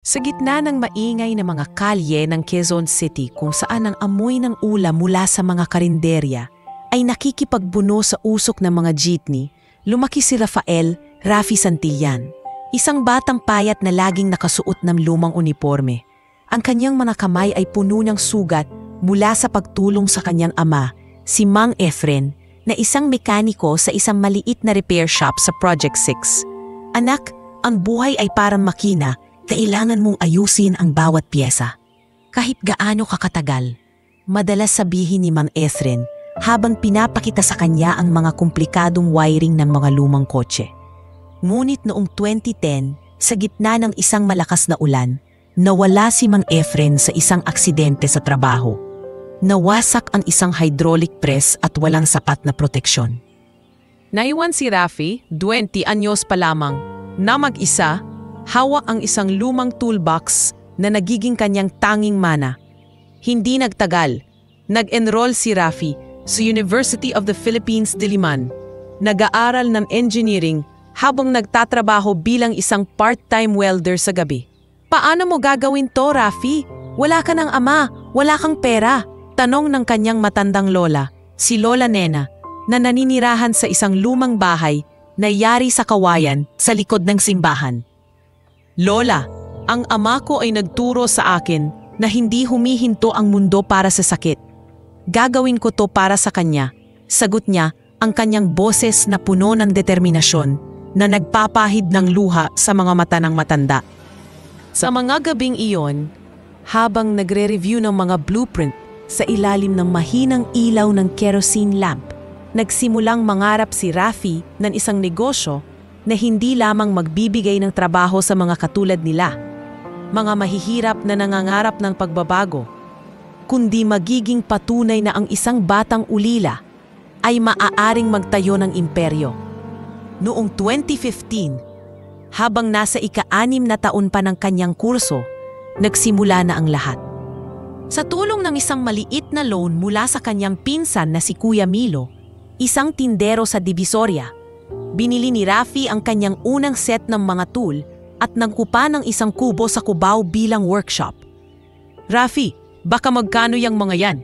Sa gitna ng maingay na mga kalye ng Quezon City kung saan ang amoy ng ulam mula sa mga karinderya ay nakikipagbuno sa usok ng mga jeepney, lumaki si Rafi Santillan, isang batang payat na laging nakasuot ng lumang uniforme. Ang kanyang mga kamay ay puno ng sugat mula sa pagtulong sa kanyang ama, si Mang Efren, na isang mekaniko sa isang maliit na repair shop sa Project 6. Anak, ang buhay ay parang makina. Kailangan mong ayusin ang bawat piyesa. Kahit gaano kakatagal, madalas sabihin ni Mang Efren habang pinapakita sa kanya ang mga komplikadong wiring ng mga lumang kotse. Ngunit noong 2010, sa gitna ng isang malakas na ulan, nawala si Mang Efren sa isang aksidente sa trabaho. Nawasak ang isang hydraulic press at walang sapat na proteksyon. Naiwan si Rafi, 20 anyos pa lamang, na mag-isa, hawak ang isang lumang toolbox na nagiging kanyang tanging mana. Hindi nagtagal, nag-enroll si Rafi sa University of the Philippines, Diliman. Nag-aaral ng engineering habang nagtatrabaho bilang isang part-time welder sa gabi. Paano mo gagawin to, Rafi? Wala ka ng ama, wala kang pera. Tanong ng kanyang matandang lola, si Lola Nena, na naninirahan sa isang lumang bahay na yari sa kawayan sa likod ng simbahan. Lola, ang ama ko ay nagturo sa akin na hindi humihinto ang mundo para sa sakit. Gagawin ko to para sa kanya. Sagot niya, ang kanyang boses na puno ng determinasyon na nagpapahid ng luha sa mga mata ng matanda. Sa mga gabing iyon, habang nagre-review ng mga blueprint sa ilalim ng mahinang ilaw ng kerosene lamp, nagsimulang mangarap si Rafi ng isang negosyo na hindi lamang magbibigay ng trabaho sa mga katulad nila, mga mahihirap na nangangarap ng pagbabago, kundi magiging patunay na ang isang batang ulila ay maaaring magtayo ng imperyo. Noong 2015, habang nasa ika-6 na taon pa ng kanyang kurso, nagsimula na ang lahat. Sa tulong ng isang maliit na loan mula sa kanyang pinsan na si Kuya Milo, isang tindero sa Divisoria, binili ni Rafi ang kanyang unang set ng mga tool at nagkupa ng isang kubo sa Cubao bilang workshop. Rafi, baka magkano yang mga yan?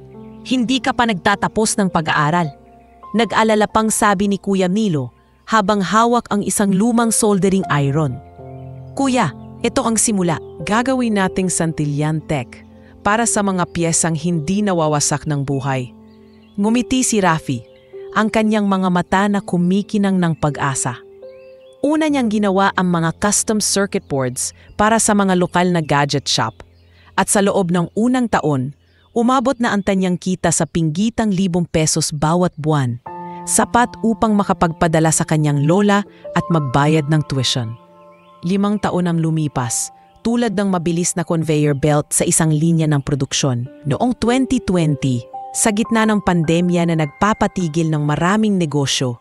Hindi ka pa nagtatapos ng pag-aaral. Nag-alala pang sabi ni Kuya Milo habang hawak ang isang lumang soldering iron. Kuya, ito ang simula. Gagawin nating Santillan Tech para sa mga piyesang hindi nawawasak ng buhay. Ngumiti si Rafi, ang kanyang mga mata na kumikinang ng pag-asa. Una niyang ginawa ang mga custom circuit boards para sa mga lokal na gadget shop. At sa loob ng unang taon, umabot na ang kanyang kita sa pinggitang ₱1,000 bawat buwan, sapat upang makapagpadala sa kanyang lola at magbayad ng tuition. 5 taon ang lumipas, tulad ng mabilis na conveyor belt sa isang linya ng produksyon. Noong 2020, sa gitna ng pandemya na nagpapatigil ng maraming negosyo,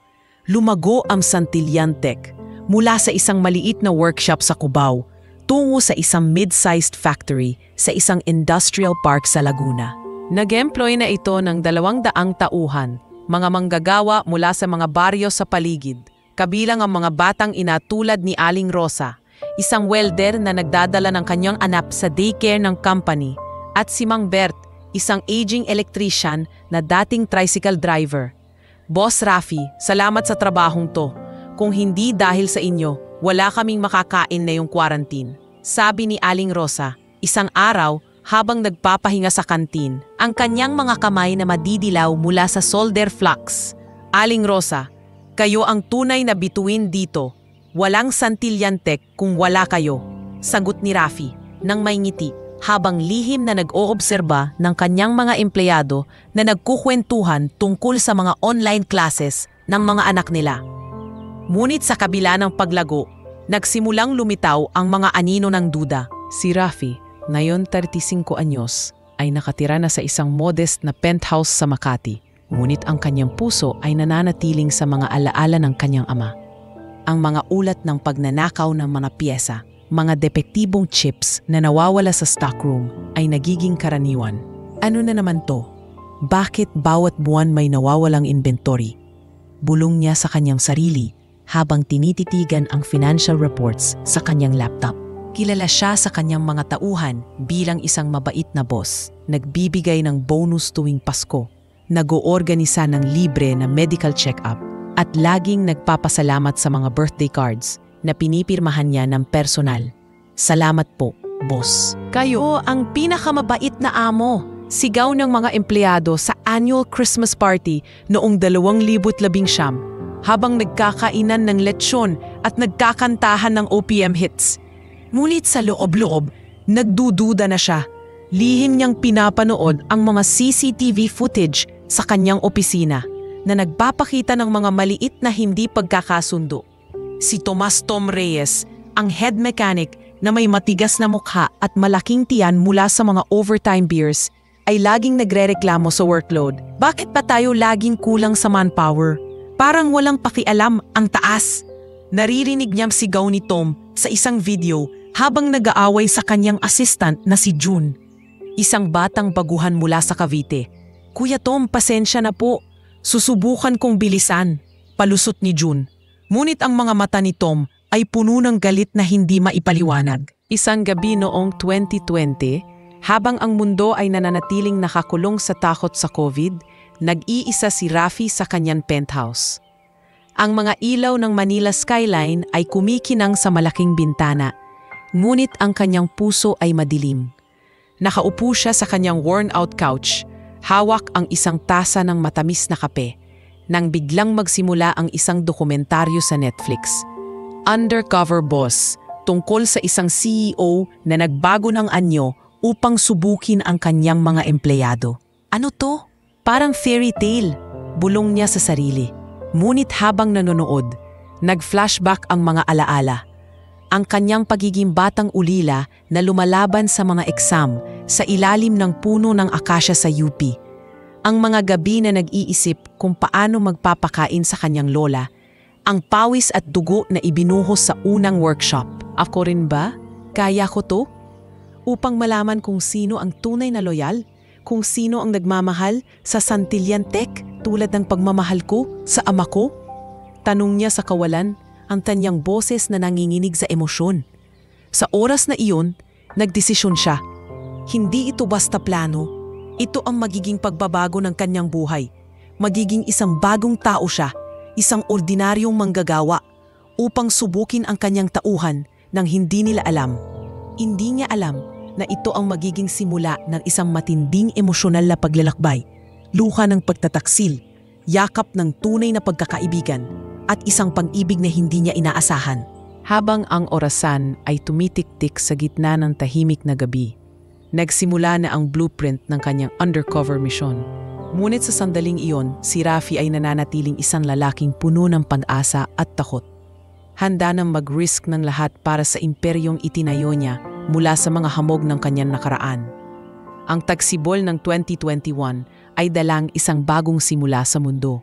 lumago ang Santillan Tech mula sa isang maliit na workshop sa Cubao tungo sa isang mid-sized factory sa isang industrial park sa Laguna. Nag-employ na ito ng 200 tauhan, mga manggagawa mula sa mga baryo sa paligid, kabilang ang mga batang ina tulad ni Aling Rosa, isang welder na nagdadala ng kanyang anak sa daycare ng company, at si Mang Bert, isang aging electrician na dating tricycle driver. Boss Rafi, salamat sa trabahong to. Kung hindi dahil sa inyo, wala kaming makakain na yung quarantine. Sabi ni Aling Rosa, isang araw habang nagpapahinga sa kantin, ang kanyang mga kamay na madidilaw mula sa solder flux. Aling Rosa, kayo ang tunay na bituin dito. Walang Santillan Tech kung wala kayo. Sagot ni Rafi nang may ngiti habang lihim na nag-oobserba ng kanyang mga empleyado na nagkukwentuhan tungkol sa mga online classes ng mga anak nila. Ngunit sa kabila ng paglago, nagsimulang lumitaw ang mga anino ng duda. Si Rafi, ngayon 35 anyos, ay nakatira na sa isang modest na penthouse sa Makati. Ngunit ang kanyang puso ay nananatiling sa mga alaala ng kanyang ama. Ang mga ulat ng pagnanakaw ng mga piyesa, mga depektibong chips na nawawala sa stockroom ay nagiging karaniwan. Ano na naman to? Bakit bawat buwan may nawawalang inventory? Bulong niya sa kanyang sarili habang tinititigan ang financial reports sa kanyang laptop. Kilala siya sa kanyang mga tauhan bilang isang mabait na boss, nagbibigay ng bonus tuwing Pasko, nag-oorganisa ng libre na medical check-up, at laging nagpapasalamat sa mga birthday cards na pinipirmahan niya ng personal. Salamat po, boss. Kayo ang pinakamabait na amo. Sigaw ng mga empleyado sa annual Christmas party noong 2019 habang nagkakainan ng lechon at nagkakantahan ng OPM hits. Ngunit sa loob-loob, nagdududa na siya. Lihim niyang pinapanood ang mga CCTV footage sa kanyang opisina na nagpapakita ng mga maliit na hindi pagkakasundo. Si Tomas Tom Reyes, ang head mechanic na may matigas na mukha at malaking tiyan mula sa mga overtime beers, ay laging nagrereklamo sa workload. Bakit pa tayo laging kulang sa manpower? Parang walang pakialam ang taas. Naririnig niyang sigaw ni Tom sa isang video habang nag-aaway sa kanyang assistant na si June. Isang batang baguhan mula sa Cavite. Kuya Tom, pasensya na po. Susubukan kong bilisan, palusot ni June. Ngunit ang mga mata ni Tom ay puno ng galit na hindi maipaliwanag. Isang gabi noong 2020, habang ang mundo ay nananatiling nakakulong sa takot sa COVID, nag-iisa si Rafi sa kanyang penthouse. Ang mga ilaw ng Manila skyline ay kumikinang sa malaking bintana, ngunit ang kanyang puso ay madilim. Nakaupo siya sa kanyang worn-out couch, hawak ang isang tasa ng matamis na kape, nang biglang magsimula ang isang dokumentaryo sa Netflix. Undercover Boss, tungkol sa isang CEO na nagbago ng anyo upang subukin ang kanyang mga empleyado. Ano to? Parang fairy tale, bulong niya sa sarili. Ngunit habang nanonood, nag-flashback ang mga alaala. Ang kanyang pagiging batang ulila na lumalaban sa mga exam sa ilalim ng puno ng akasya sa UP. Ang mga gabi na nag-iisip kung paano magpapakain sa kanyang lola. Ang pawis at dugo na ibinuhos sa unang workshop. Ako rin ba? Kaya ko to? Upang malaman kung sino ang tunay na loyal, kung sino ang nagmamahal sa Santillan Tech tulad ng pagmamahal ko sa ama ko? Tanong niya sa kawalan, ang kanyang boses na nanginginig sa emosyon. Sa oras na iyon, nagdesisyon siya. Hindi ito basta plano. Ito ang magiging pagbabago ng kanyang buhay. Magiging isang bagong tao siya, isang ordinaryong manggagawa, upang subukin ang kanyang tauhan nang hindi nila alam. Hindi niya alam na ito ang magiging simula ng isang matinding emosyonal na paglalakbay, luha ng pagtataksil, yakap ng tunay na pagkakaibigan, at isang pag-ibig na hindi niya inaasahan. Habang ang orasan ay tumitik-tik sa gitna ng tahimik na gabi, nagsimula na ang blueprint ng kanyang undercover mission. Ngunit sa sandaling iyon, si Rafi ay nananatiling isang lalaking puno ng pag-asa at takot. Handa nang mag-risk ng lahat para sa imperyong itinayo niya mula sa mga hamog ng kanyang nakaraan. Ang tagsibol ng 2021 ay dalang isang bagong simula sa mundo.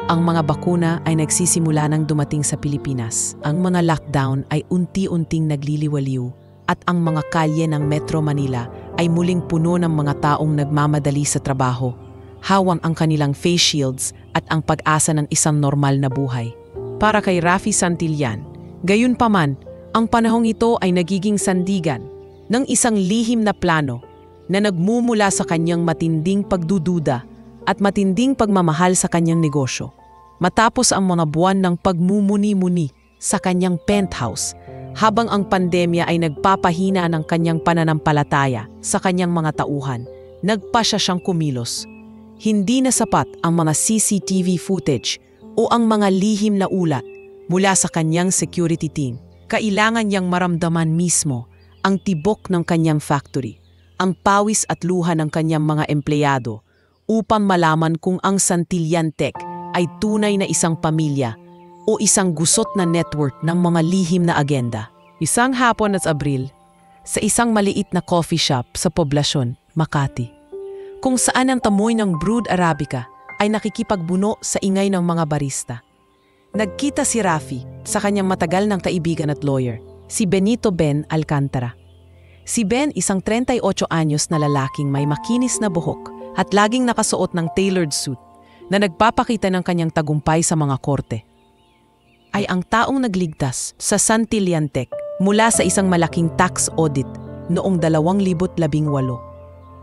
Ang mga bakuna ay nagsisimula nang dumating sa Pilipinas. Ang mga lockdown ay unti-unting nagliliwaliw at ang mga kalye ng Metro Manila ay muling puno ng mga taong nagmamadali sa trabaho, hawang ang kanilang face shields at ang pag-asa ng isang normal na buhay. Para kay Rafi Santillan, gayunpaman, ang panahong ito ay nagiging sandigan ng isang lihim na plano na nagmumula sa kanyang matinding pagdududa at matinding pagmamahal sa kanyang negosyo. Matapos ang mga buwan ng pagmumuni-muni sa kanyang penthouse, habang ang pandemya ay nagpapahina ng kanyang pananampalataya sa kanyang mga tauhan, nagpa siyang kumilos. Hindi na sapat ang mga CCTV footage o ang mga lihim na ulat mula sa kanyang security team. Kailangan niyang maramdaman mismo ang tibok ng kanyang factory, ang pawis at luha ng kanyang mga empleyado upang malaman kung ang Santillan Tech ay tunay na isang pamilya o isang gusot na network ng mga lihim na agenda. Isang hapon at Abril, sa isang maliit na coffee shop sa poblasyon, Makati, kung saan ang tamoy ng brewed Arabica ay nakikipagbuno sa ingay ng mga barista. Nagkita si Rafi sa kanyang matagal ng kaibigan at lawyer, si Benito Ben Alcantara. Si Ben, isang 38 anyos na lalaking may makinis na buhok at laging nakasuot ng tailored suit na nagpapakita ng kanyang tagumpay sa mga korte. Ay ang taong nagligtas sa Santillan Tech mula sa isang malaking tax audit noong 2018.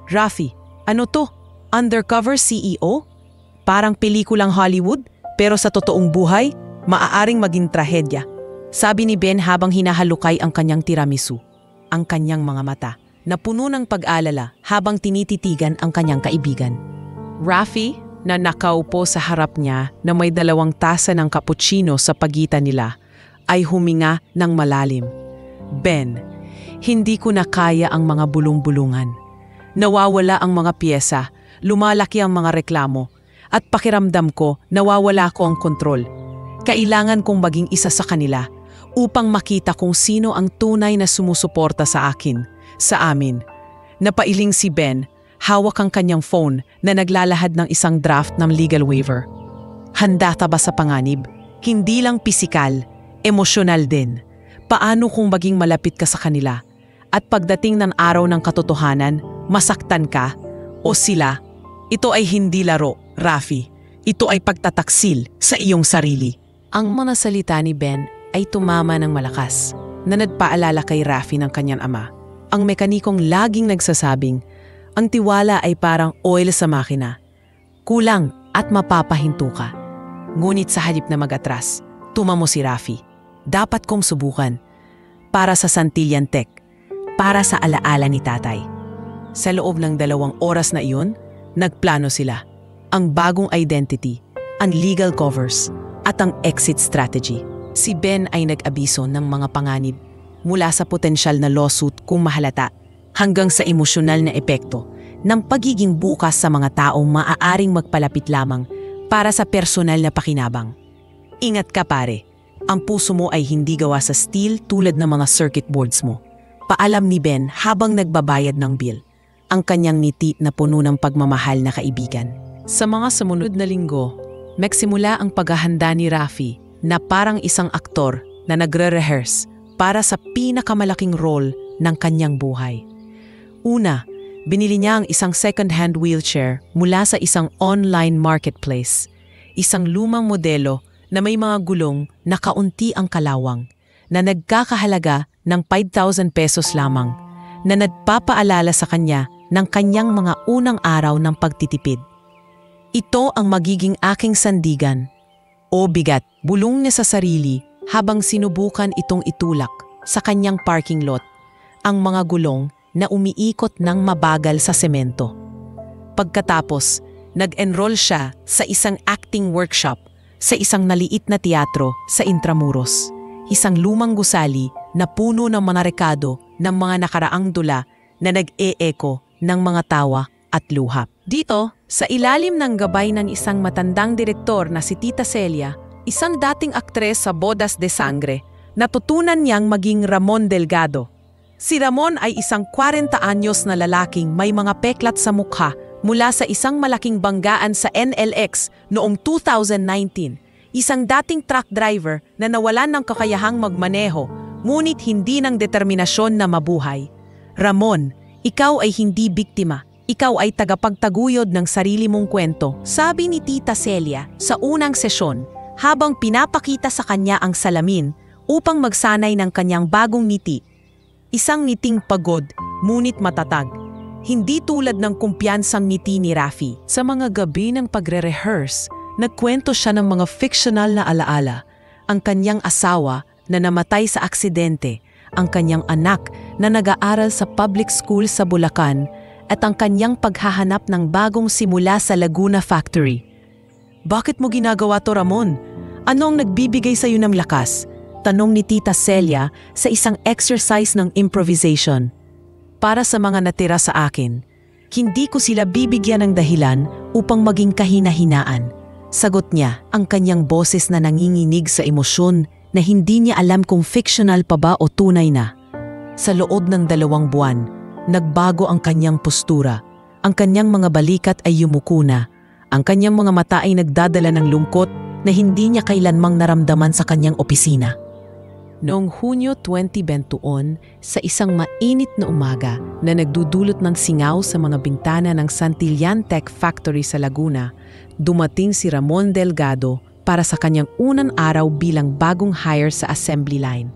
Rafi, ano to? Undercover CEO? Parang pelikulang Hollywood, pero sa totoong buhay, maaaring maging trahedya. Sabi ni Ben habang hinahalukay ang kanyang tiramisu. Ang kanyang mga mata na puno ng pag-alala habang tinititigan ang kanyang kaibigan. Rafi, na nakaupo sa harap niya na may 2 tasa ng cappuccino sa pagitan nila, ay huminga ng malalim. Ben, hindi ko na kaya ang mga bulong-bulungan. Nawawala ang mga piyesa, lumalaki ang mga reklamo, at pakiramdam ko nawawala ko ang kontrol. Kailangan kong maging isa sa kanila upang makita kung sino ang tunay na sumusuporta sa akin, sa amin. Napailing si Ben, hawak ang kanyang phone na naglalahad ng isang draft ng legal waiver. Handa ka ba sa panganib? Hindi lang pisikal, emosyonal din. Paano kung maging malapit ka sa kanila? At pagdating ng araw ng katotohanan, masaktan ka o sila? Ito ay hindi laro, Rafi. Ito ay pagtataksil sa iyong sarili. Ang mga salita ni Ben ay tumama ng malakas na nagpaalala kay Rafi ng kanyang ama. Ang mekanikong laging nagsasabing, ang tiwala ay parang oil sa makina. Kulang at mapapahinto ka. Ngunit sa halip na mag-atras, tumamo si Rafi. Dapat kong subukan. Para sa Santillan Tech. Para sa alaala ni tatay. Sa loob ng 2 oras na iyon, nagplano sila. Ang bagong identity, ang legal covers, at ang exit strategy. Si Ben ay nag-abiso ng mga panganib mula sa potensyal na lawsuit kung mahalata hanggang sa emosyonal na epekto ng pagiging bukas sa mga taong maaaring magpalapit lamang para sa personal na pakinabang. Ingat ka pare, ang puso mo ay hindi gawa sa steel tulad ng mga circuit boards mo. Paalam ni Ben habang nagbabayad ng bill, ang kanyang ngiti na puno ng pagmamahal na kaibigan. Sa mga sumunod na linggo, magsimula ang paghahanda ni Rafi na parang isang aktor na nagre-rehearse para sa pinakamalaking role ng kanyang buhay. Una, binili niya ang isang second-hand wheelchair mula sa isang online marketplace. Isang lumang modelo na may mga gulong na kaunti ang kalawang, na nagkakahalaga ng 5,000 pesos lamang, na nagpapaalala sa kanya ng kanyang mga unang araw ng pagtitipid. Ito ang magiging aking sandigan. O bigat, bulong niya sa sarili habang sinubukan itong itulak sa kanyang parking lot, ang mga gulong na umiikot ng mabagal sa semento. Pagkatapos, nag-enroll siya sa isang acting workshop sa isang naliit na teatro sa Intramuros, isang lumang gusali na puno ng mga rekado ng mga nakaraang dula na nag-e-echo ng mga tawa at luha. Dito, sa ilalim ng gabay ng isang matandang direktor na si Tita Celia, isang dating aktres sa Bodas de Sangre, natutunan niyang maging Ramon Delgado. Si Ramon ay isang 40 anyos na lalaking may mga peklat sa mukha mula sa isang malaking banggaan sa NLX noong 2019. Isang dating truck driver na nawalan ng kakayahang magmaneho, ngunit hindi ng determinasyon na mabuhay. Ramon, ikaw ay hindi biktima. Ikaw ay tagapagtaguyod ng sarili mong kwento, sabi ni Tita Celia sa unang sesyon habang pinapakita sa kanya ang salamin upang magsanay ng kanyang bagong ngiti. Isang ngiting pagod, ngunit matatag. Hindi tulad ng kumpiyansang ngiti ni Rafi. Sa mga gabi ng pagre-rehearse, nagkwento siya ng mga fictional na alaala. Ang kanyang asawa na namatay sa aksidente, ang kanyang anak na nag-aaral sa public school sa Bulacan, at ang kanyang paghahanap ng bagong simula sa Laguna Factory. Bakit mo ginagawa to, Ramon? Ano ang nagbibigay sa iyo ng lakas? Tanong ni Tita Celia sa isang exercise ng improvisation. Para sa mga natira sa akin, hindi ko sila bibigyan ng dahilan upang maging kahina-hinaan. Sagot niya, ang kanyang boses na nanginginig sa emosyon na hindi niya alam kung fictional pa ba o tunay na. Sa loob ng 2 buwan, nagbago ang kanyang postura. Ang kanyang mga balikat ay yumuko na. Ang kanyang mga mata ay nagdadala ng lungkot na hindi niya kailanmang naramdaman sa kanyang opisina. Noong Hunyo 2021, sa isang mainit na umaga na nagdudulot ng singaw sa mga bintana ng Santillan Tech Factory sa Laguna, dumating si Ramon Delgado para sa kanyang unang araw bilang bagong hire sa assembly line.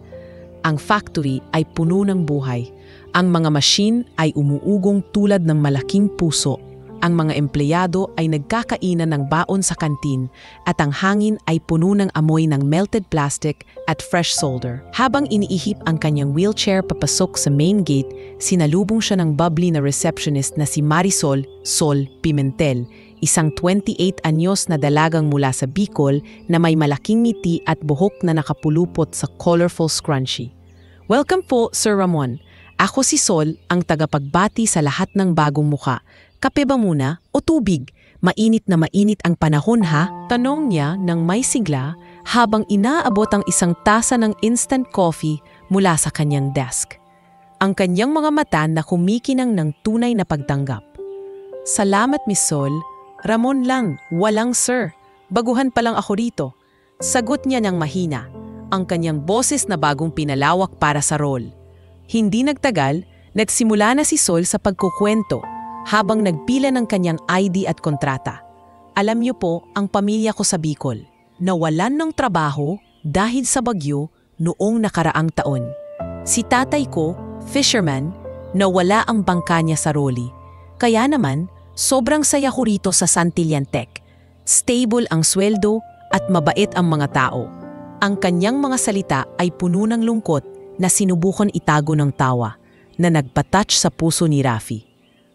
Ang factory ay puno ng buhay. Ang mga machine ay umuugong tulad ng malaking puso. Ang mga empleyado ay nagkakainan ng baon sa kantin at ang hangin ay puno ng amoy ng melted plastic at fresh solder. Habang iniihip ang kanyang wheelchair papasok sa main gate, sinalubong siya ng bubbly na receptionist na si Marisol Sol Pimentel, isang 28 anyos na dalagang mula sa Bicol na may malaking ngiti at buhok na nakapulupot sa colorful scrunchie. Welcome po, Sir Ramon. Ako si Sol, ang tagapagbati sa lahat ng bagong muka. Kape ba muna o tubig? Mainit na mainit ang panahon ha? Tanong niya nang may sigla habang inaabot ang isang tasa ng instant coffee mula sa kanyang desk. Ang kanyang mga mata na kumikinang ng tunay na pagtanggap. Salamat, Miss Sol. Ramon lang, walang sir. Baguhan pa lang ako rito. Sagot niya ng mahina, ang kanyang boses na bagong pinalawak para sa role. Hindi nagtagal, nagsimula na si Sol sa pagkukwento habang nagpila ng kanyang ID at kontrata. Alam niyo po, ang pamilya ko sa Bicol, nawalan ng trabaho dahil sa bagyo noong nakaraang taon. Si tatay ko, fisherman, nawala ang bangka niya sa Roli. Kaya naman, sobrang saya ko rito sa Santilantec. Stable ang sweldo at mabait ang mga tao. Ang kanyang mga salita ay puno ng lungkot na sinubukan itago ng tawa na nagpatouch sa puso ni Rafi.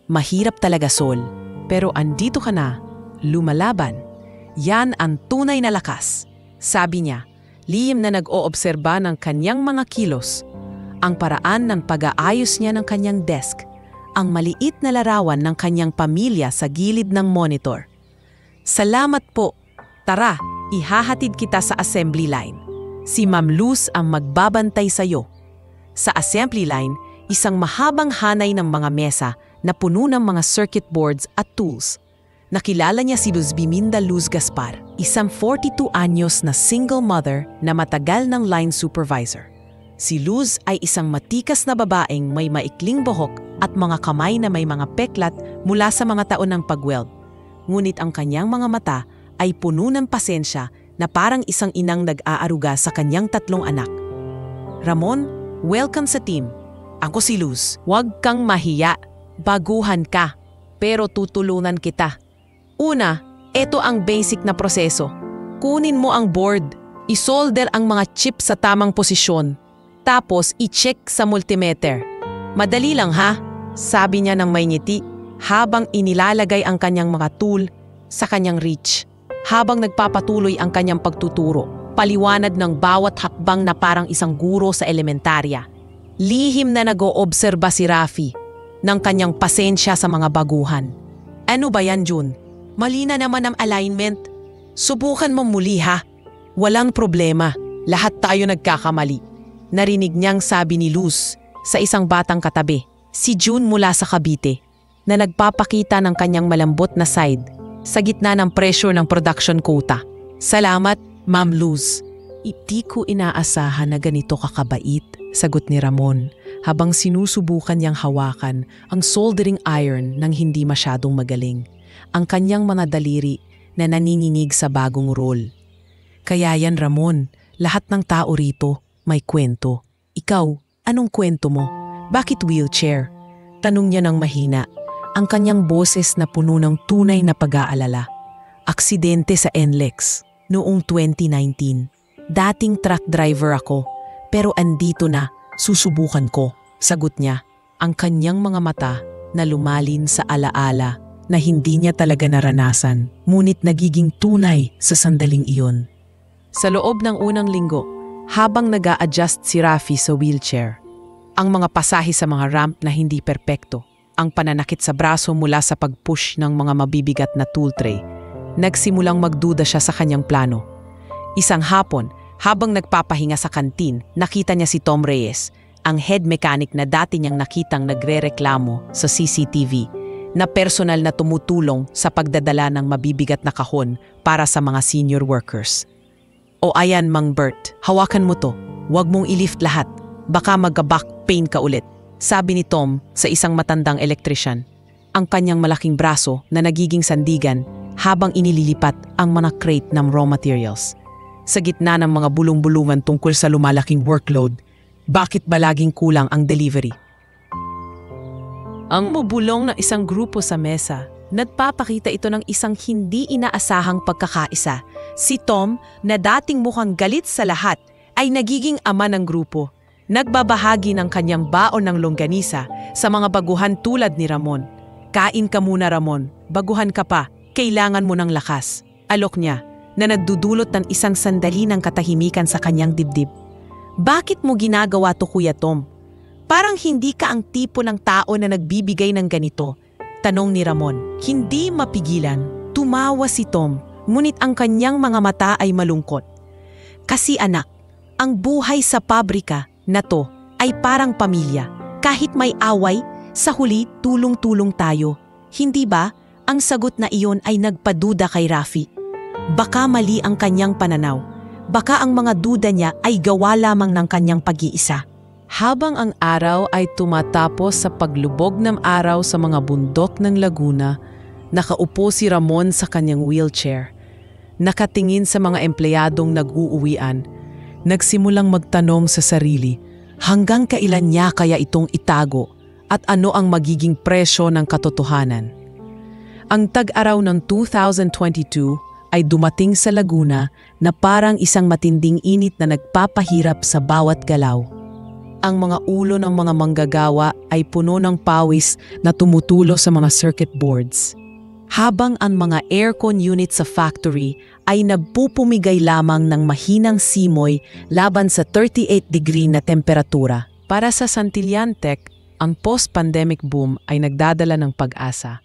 Mahirap talaga, Sol, pero andito ka na, lumalaban. Yan ang tunay na lakas. Sabi niya, lihim na nag-oobserba ng kanyang mga kilos, ang paraan ng pag-aayos niya ng kanyang desk, ang maliit na larawan ng kanyang pamilya sa gilid ng monitor. Salamat po. Tara, ihahatid kita sa assembly line. Si Ma'am Luz ang magbabantay sa iyo. Sa assembly line, isang mahabang hanay ng mga mesa na puno ng mga circuit boards at tools. Nakilala niya si Luz Biminda Luz Gaspar, isang 42 anyos na single mother na matagal ng line supervisor. Si Luz ay isang matikas na babaeng may maikling buhok at mga kamay na may mga peklat mula sa mga taon ng pag-weld. Ngunit ang kanyang mga mata ay puno ng pasensya na parang isang inang nag-aaruga sa kanyang 3 anak. Ramon, welcome sa team. Ako si Luz. Huwag kang mahiya. Baguhan ka. Pero tutulungan kita. Una, ito ang basic na proseso. Kunin mo ang board. Isolder ang mga chip sa tamang posisyon. Tapos i-check sa multimeter. Madali lang ha? Sabi niya ng may ngiti habang inilalagay ang kanyang mga tool sa kanyang reach. Habang nagpapatuloy ang kanyang pagtuturo, paliwanag ng bawat hakbang na parang isang guro sa elementarya. Lihim na nag-oobserba si Rafi ng kanyang pasensya sa mga baguhan. Ano ba yan, Jun? Mali na naman ang alignment. Subukan mo muli ha. Walang problema. Lahat tayo nagkakamali. Narinig niyang sabi ni Luz sa isang batang katabi, si Jun mula sa Cavite, na nagpapakita ng kanyang malambot na side sa gitna ng pressure ng production quota. Salamat, Ma'am Luz. Hindi ko inaasahan na ganito kakabait, sagot ni Ramon habang sinusubukan niyang hawakan ang soldering iron ng hindi masyadong magaling, ang kanyang mga daliri na naninginig sa bagong role. Kaya yan, Ramon, lahat ng tao rito may kwento. Ikaw, anong kwento mo? Bakit wheelchair? Tanong niya ng mahina. Ang kanyang boses na puno ng tunay na pag-aalala. Aksidente sa NLEX noong 2019. Dating truck driver ako, pero andito na, susubukan ko, sagot niya. Ang kanyang mga mata na lumalin sa alaala na hindi niya talaga naranasan, ngunit nagiging tunay sa sandaling iyon. Sa loob ng unang linggo, habang nag-a-adjust si Rafi sa wheelchair, ang mga pasahe sa mga ramp na hindi perpekto, ang pananakit sa braso mula sa pag-push ng mga mabibigat na tool tray, nagsimulang magduda siya sa kanyang plano. Isang hapon, habang nagpapahinga sa kantin, nakita niya si Tom Reyes, ang head mechanic na dati niyang nakitang nagre-reklamo sa CCTV, na personal na tumutulong sa pagdadala ng mabibigat na kahon para sa mga senior workers. O ayan, Mang Bert, hawakan mo to. Huwag mong i-lift lahat. Baka magka-back pain ka ulit. Sabi ni Tom sa isang matandang elektrisyan, ang kanyang malaking braso na nagiging sandigan habang inililipat ang mga crate ng raw materials. Sa gitna ng mga bulong-bulungan tungkol sa lumalaking workload, Bakit ba laging kulang ang delivery? Ang mabulong na isang grupo sa mesa, nagpapakita ito ng isang hindi inaasahang pagkakaisa. Si Tom, na dating mukhang galit sa lahat, ay nagiging ama ng grupo. Nagbabahagi ng kanyang baon ng longganisa sa mga baguhan tulad ni Ramon. Kain ka muna, Ramon. Baguhan ka pa. Kailangan mo ng lakas. Alok niya, na nagdudulot ng isang sandali ng katahimikan sa kanyang dibdib. Bakit mo ginagawa to, Kuya Tom? Parang hindi ka ang tipo ng tao na nagbibigay ng ganito. Tanong ni Ramon. Hindi mapigilan. Tumawa si Tom, ngunit ang kanyang mga mata ay malungkot. Kasi anak, ang buhay sa pabrika na to ay parang pamilya. Kahit may away, sa huli tulong-tulong tayo. Hindi ba? Ang sagot na iyon ay nagpaduda kay Rafi. Baka mali ang kanyang pananaw. Baka ang mga duda niya ay gawa lamang ng kanyang pag-iisa. Habang ang araw ay tumatapos sa paglubog ng araw sa mga bundok ng Laguna, nakaupo si Ramon sa kanyang wheelchair. Nakatingin sa mga empleyadong nag-uuwian, nagsimulang magtanong sa sarili hanggang kailan niya kaya itong itago at ano ang magiging presyo ng katotohanan. Ang tag-araw ng 2022 ay dumating sa Laguna na parang isang matinding init na nagpapahirap sa bawat galaw. Ang mga ulo ng mga manggagawa ay puno ng pawis na tumutulo sa mga circuit boards. Habang ang mga aircon unit sa factory ay nagpupumigay lamang ng mahinang simoy laban sa 38-degree na temperatura. Para sa Santillan Tech, ang post-pandemic boom ay nagdadala ng pag-asa.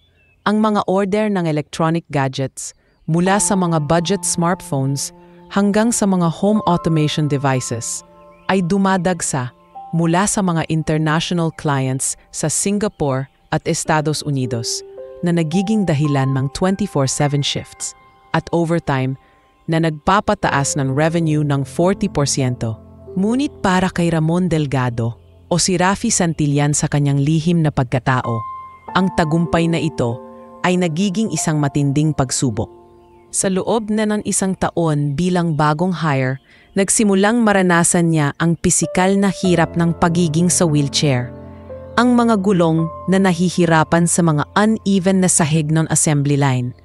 Ang mga order ng electronic gadgets, mula sa mga budget smartphones hanggang sa mga home automation devices, ay dumadagsa mula sa mga international clients sa Singapore at Estados Unidos na nagiging dahilan ng 24/7 shifts at overtime na nagpapataas ng revenue ng 40%. Ngunit para kay Ramon Delgado o si Rafi Santillan sa kanyang lihim na pagkatao, ang tagumpay na ito ay nagiging isang matinding pagsubok. Sa loob na ng isang taon bilang bagong hire, nagsimulang maranasan niya ang pisikal na hirap ng pagiging sa wheelchair. Ang mga gulong na nahihirapan sa mga uneven na sahig ng assembly line.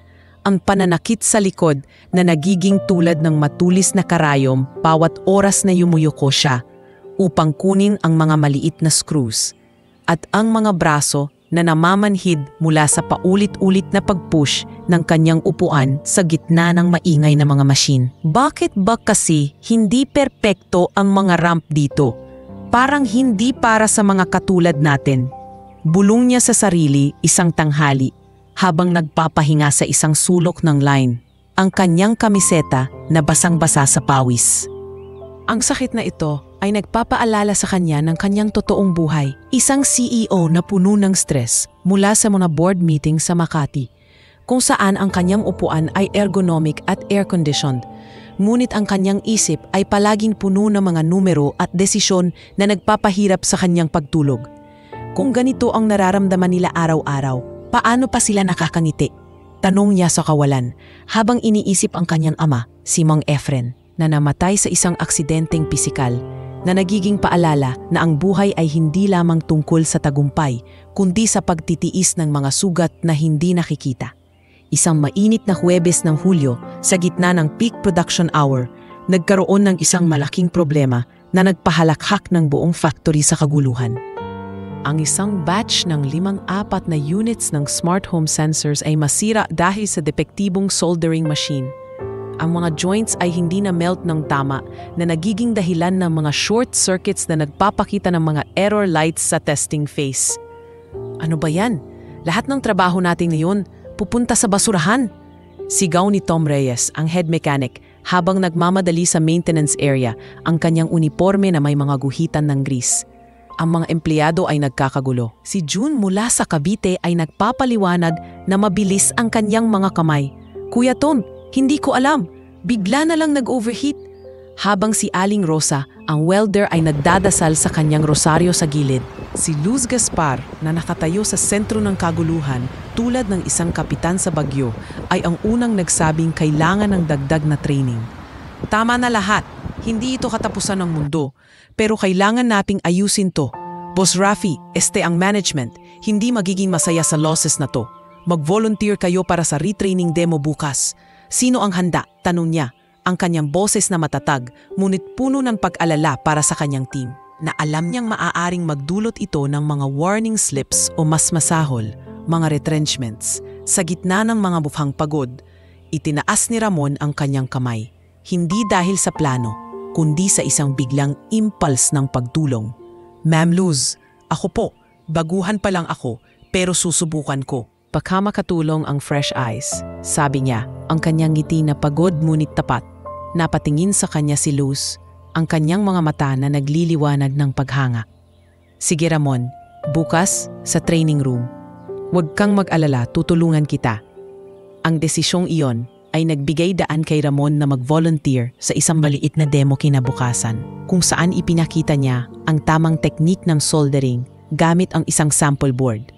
Ang pananakit sa likod na nagiging tulad ng matulis na karayom bawat oras na yumuyuko siya upang kunin ang mga maliit na screws. At ang mga braso na namamanhid mula sa paulit-ulit na pag-push ng kanyang upuan sa gitna ng maingay na mga machine. Bakit ba kasi hindi perpekto ang mga ramp dito? Parang hindi para sa mga katulad natin. Bulong niya sa sarili isang tanghali habang nagpapahinga sa isang sulok ng line. Ang kanyang kamiseta na basang-basa sa pawis. Ang sakit na ito ay nagpapaalala sa kanya ng kanyang totoong buhay. Isang CEO na puno ng stress mula sa mga board meeting sa Makati, kung saan ang kanyang upuan ay ergonomic at air-conditioned. Ngunit ang kanyang isip ay palaging puno ng mga numero at desisyon na nagpapahirap sa kanyang pagtulog. Kung ganito ang nararamdaman nila araw-araw, paano pa sila nakakangiti? Tanong niya sa kawalan habang iniisip ang kanyang ama, si Mang Efren, na namatay sa isang aksidenteng pisikal na nagiging paalala na ang buhay ay hindi lamang tungkol sa tagumpay, kundi sa pagtitiis ng mga sugat na hindi nakikita. Isang mainit na Huwebes ng Hulyo, sa gitna ng peak production hour, nagkaroon ng isang malaking problema na nagpahalakhak ng buong factory sa kaguluhan. Ang isang batch ng 54 na units ng smart home sensors ay masira dahil sa depektibong soldering machine. Ang mga joints ay hindi na melt ng tama na nagiging dahilan ng mga short circuits na nagpapakita ng mga error lights sa testing phase. Ano ba yan? Lahat ng trabaho natin ngayon pupunta sa basurahan. Sigaw ni Tom Reyes, ang head mechanic, habang nagmamadali sa maintenance area ang kanyang uniforme na may mga guhitan ng grease. Ang mga empleyado ay nagkakagulo. Si June mula sa Cavite ay nagpapaliwanag na mabilis ang kanyang mga kamay. Kuya Tom, hindi ko alam. Bigla na lang nag-overheat. Habang si Aling Rosa, ang welder ay nagdadasal sa kanyang rosaryo sa gilid. Si Luz Gaspar, na nakatayo sa sentro ng kaguluhan tulad ng isang kapitan sa bagyo, ay ang unang nagsabing kailangan ng dagdag na training. Tama na lahat. Hindi ito katapusan ng mundo, pero kailangan nating ayusin to. Boss Rafi, ang management, hindi magiging masaya sa losses na to. Mag-volunteer kayo para sa retraining demo bukas. Sino ang handa? Tanong niya. Ang kanyang boses na matatag, ngunit puno ng pag-alala para sa kanyang team. Na alam niyang maaaring magdulot ito ng mga warning slips o mas masahol, mga retrenchments. Sa gitna ng mga mukhang pagod, itinaas ni Ramon ang kanyang kamay. Hindi dahil sa plano, kundi sa isang biglang impulse ng pagtulong. Ma'am Luz, ako po, baguhan pa lang ako, pero susubukan ko. Baka makatulong ang fresh eyes, sabi niya, ang kanyang ngiti na pagod ngunit tapat. Napatingin sa kanya si Luz, ang kanyang mga mata na nagliliwanag ng paghanga. Sige Ramon, bukas sa training room. Huwag kang mag-alala, tutulungan kita. Ang desisyong iyon ay nagbigay daan kay Ramon na mag-volunteer sa isang maliit na demo kinabukasan, kung saan ipinakita niya ang tamang teknik ng soldering gamit ang isang sample board.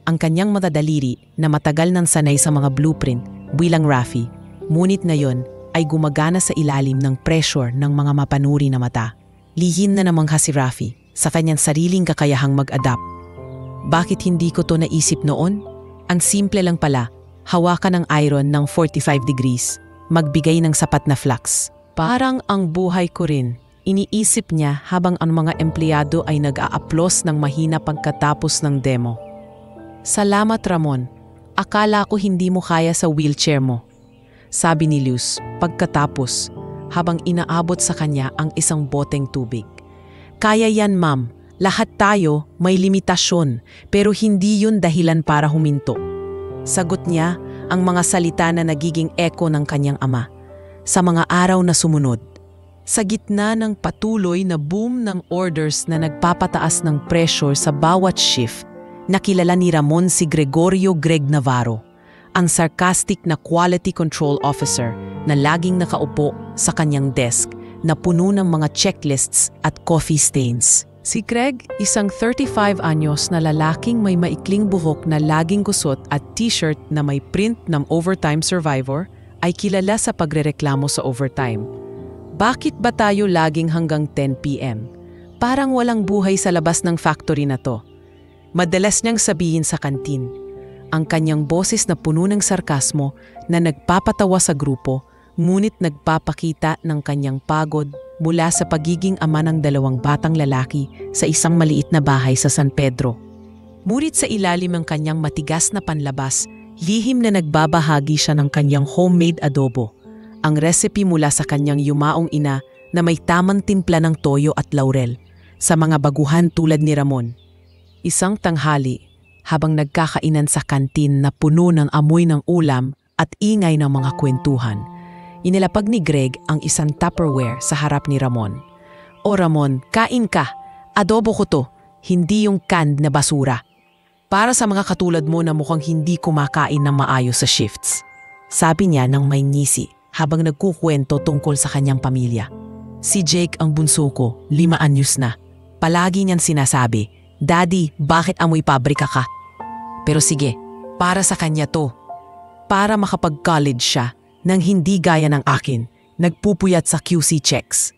Ang kanyang matadaliri na matagal nang sanay sa mga blueprint bilang Rafi, ngunit ngayon ay gumagana sa ilalim ng pressure ng mga mapanuri na mata. Lihim na namangha si Rafi sa kanyang sariling kakayahang mag-adapt. Bakit hindi ko to naisip noon? Ang simple lang pala, hawakan ng iron ng 45 degrees, magbigay ng sapat na flux. Parang ang buhay ko rin, iniisip niya habang ang mga empleyado ay nag-a-aplos ng mahina pagkatapos ng demo. Salamat Ramon, akala ko hindi mo kaya sa wheelchair mo, sabi ni Luz pagkatapos habang inaabot sa kanya ang isang boteng tubig. Kaya yan ma'am, lahat tayo may limitasyon pero hindi yun dahilan para huminto. Sagot niya ang mga salita na nagiging echo ng kanyang ama sa mga araw na sumunod. Sa gitna ng patuloy na boom ng orders na nagpapataas ng pressure sa bawat shift, nakilala ni Ramon si Gregorio Greg Navarro, ang sarcastic na quality control officer na laging nakaupo sa kanyang desk na puno ng mga checklists at coffee stains. Si Greg, isang 35 anyos na lalaking may maikling buhok na laging gusot at t-shirt na may print ng Overtime Survivor, ay kilala sa pagrereklamo sa overtime. Bakit ba tayo laging hanggang 10 p.m.? Parang walang buhay sa labas ng factory na to. Madalas niyang sabihin sa kantin. Ang kanyang boses na puno ng sarkasmo na nagpapatawa sa grupo, ngunit nagpapakita ng kanyang pagod mula sa pagiging ama ng 2 batang lalaki sa isang maliit na bahay sa San Pedro. Murit sa ilalim ng kanyang matigas na panlabas, lihim na nagbabahagi siya ng kanyang homemade adobo, ang recipe mula sa kanyang yumaong ina na may tamang timpla ng toyo at laurel sa mga baguhan tulad ni Ramon. Isang tanghali, habang nagkakainan sa kantin na puno ng amoy ng ulam at ingay ng mga kwentuhan, inilapag ni Greg ang isang Tupperware sa harap ni Ramon. O Ramon, kain ka. Adobo ko to, hindi yung canned na basura. Para sa mga katulad mo na mukhang hindi kumakain ng maayos sa shifts. Sabi niya ng may ngisi habang nagkukwento tungkol sa kanyang pamilya. Si Jake ang bunso ko, 5 anyos na. Palagi niyang sinasabi, Daddy, bakit amoy pabrika ka? Pero sige, para sa kanya to. Para makapag-college siya nang hindi gaya ng akin, nagpupuyat sa QC checks.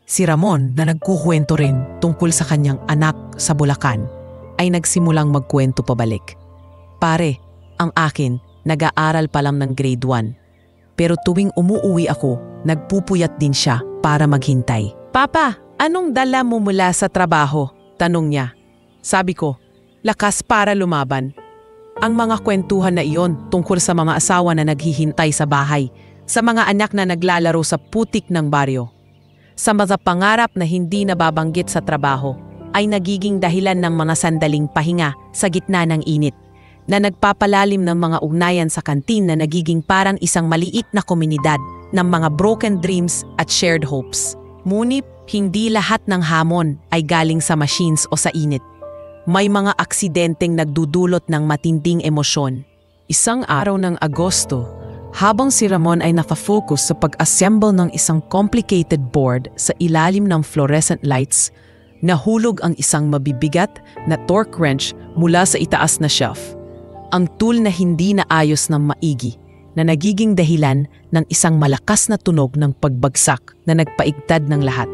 Si Ramon na nagkukwento rin tungkol sa kanyang anak sa Bulacan ay nagsimulang magkwento pabalik. Pare, ang akin nag-aaral pa lang ng grade 1. Pero tuwing umuuwi ako, nagpupuyat din siya para maghintay. Papa, anong dala mo mula sa trabaho? Tanong niya. Sabi ko, lakas para lumaban. Ang mga kwentuhan na iyon tungkol sa mga asawa na naghihintay sa bahay, sa mga anak na naglalaro sa putik ng baryo, sa mga pangarap na hindi nababanggit sa trabaho, ay nagiging dahilan ng mga sandaling pahinga sa gitna ng init, na nagpapalalim ng mga ugnayan sa kantin na nagiging parang isang maliit na komunidad ng mga broken dreams at shared hopes. Ngunit, hindi lahat ng hamon ay galing sa machines o sa init. May mga aksidenteng nagdudulot ng matinding emosyon. Isang araw ng Agosto, habang si Ramon ay nakafocus sa pag-assemble ng isang complicated board sa ilalim ng fluorescent lights, nahulog ang isang mabibigat na torque wrench mula sa itaas na shelf. Ang tool na hindi naayos ng maigi, na nagiging dahilan ng isang malakas na tunog ng pagbagsak na nagpaigtad ng lahat.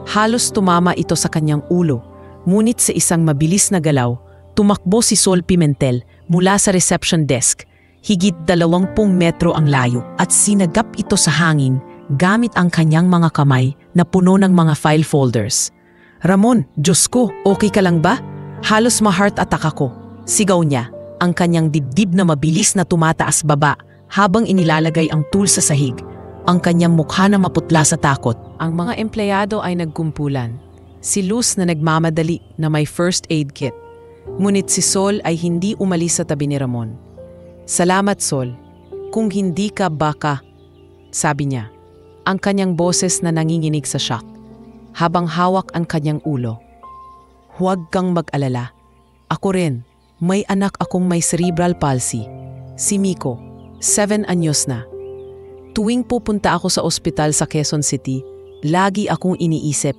Halos tumama ito sa kanyang ulo, ngunit sa isang mabilis na galaw, tumakbo si Sol Pimentel mula sa reception desk. Higit 20 metro ang layo at sinagap ito sa hangin gamit ang kanyang mga kamay na puno ng mga file folders. "Ramon, Diyos ko, okay ka lang ba? Halos ma-heart attack ako," sigaw niya, ang kanyang dibdib na mabilis na tumataas baba habang inilalagay ang tool sa sahig, ang kanyang mukha na maputla sa takot. Ang mga empleyado ay nagkumpulan. Si Luz na nagmamadali na may first aid kit. Ngunit si Sol ay hindi umalis sa tabi ni Ramon. "Salamat, Sol. Kung hindi ka baka," sabi niya, ang kanyang boses na nanginginig sa shock, habang hawak ang kanyang ulo. "Huwag kang mag-alala. Ako rin, may anak akong may cerebral palsy. Si Miko, 7 anyos na. Tuwing pupunta ako sa ospital sa Quezon City, lagi akong iniisip,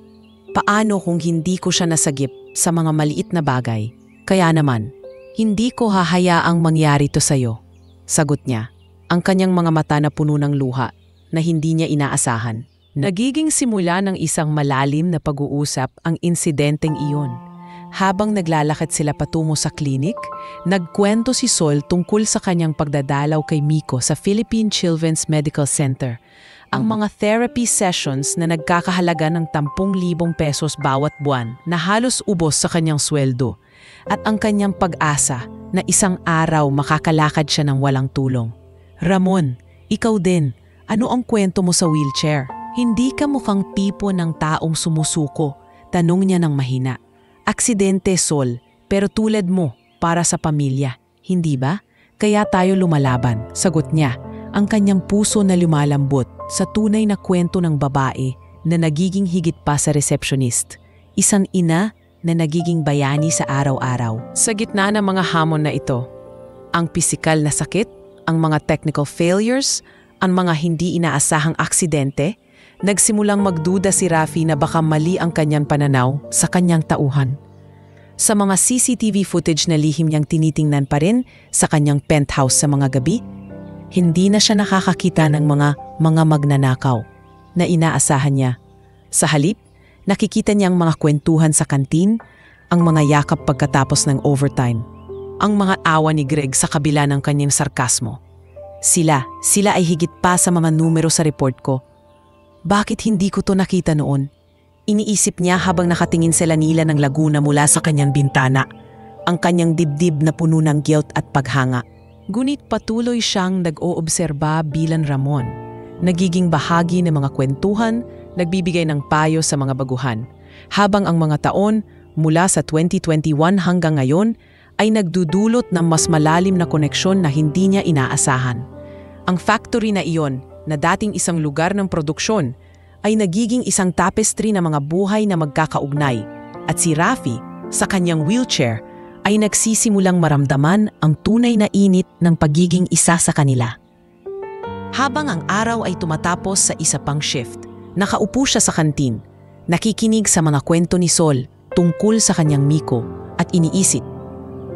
paano kung hindi ko siya nasagip sa mga maliit na bagay? Kaya naman, hindi ko hahayaang mangyari to sa'yo," sagot niya, ang kanyang mga mata na puno ng luha na hindi niya inaasahan. Nagiging simula ng isang malalim na pag-uusap ang insidenteng iyon. Habang naglalakad sila patungo sa klinik, nagkwento si Sol tungkol sa kanyang pagdadalaw kay Miko sa Philippine Children's Medical Center. Ang mga therapy sessions na nagkakahalaga ng 10,000 pesos bawat buwan na halos ubos sa kanyang sweldo. At ang kanyang pag-asa na isang araw makakalakad siya ng walang tulong. "Ramon, ikaw din, ano ang kwento mo sa wheelchair? Hindi ka mukhang tipo ng taong sumusuko," tanong niya ng mahina. "Aksidente, Sol, pero tulad mo, para sa pamilya, hindi ba? Kaya tayo lumalaban," sagot niya, ang kanyang puso na lumalambot sa tunay na kwento ng babae na nagiging higit pa sa receptionist. Isang ina na nagiging bayani sa araw-araw. Sa gitna ng mga hamon na ito, ang pisikal na sakit, ang mga technical failures, ang mga hindi inaasahang aksidente, nagsimulang magduda si Rafi na baka mali ang kanyang pananaw sa kanyang tauhan. Sa mga CCTV footage na lihim niyang tinitingnan pa rin sa kanyang penthouse sa mga gabi, hindi na siya nakakakita ng mga magnanakaw na inaasahan niya. Sa halip, nakikita niyang mga kwentuhan sa kantin, ang mga yakap pagkatapos ng overtime, ang mga awa ni Greg sa kabila ng kanyang sarkasmo. Sila ay higit pa sa mga numero sa report ko. Bakit hindi ko to nakita noon? Iniisip niya habang nakatingin sa lanila ng Laguna mula sa kanyang bintana, ang kanyang dibdib na puno ng guilt at paghanga. Ngunit patuloy siyang nag-oobserba bilang Ramon, nagiging bahagi ng mga kwentuhan, nagbibigay ng payo sa mga baguhan, habang ang mga taon mula sa 2021 hanggang ngayon ay nagdudulot ng mas malalim na koneksyon na hindi niya inaasahan. Ang factory na iyon, na dating isang lugar ng produksyon, ay nagiging isang tapestry ng mga buhay na magkakaugnay, at si Rafi, sa kanyang wheelchair, ay nagsisimulang maramdaman ang tunay na init ng pagiging isa sa kanila. Habang ang araw ay tumatapos sa isa pang shift, nakaupo siya sa kantin, nakikinig sa mga kwento ni Sol tungkol sa kanyang Miko at iniisip,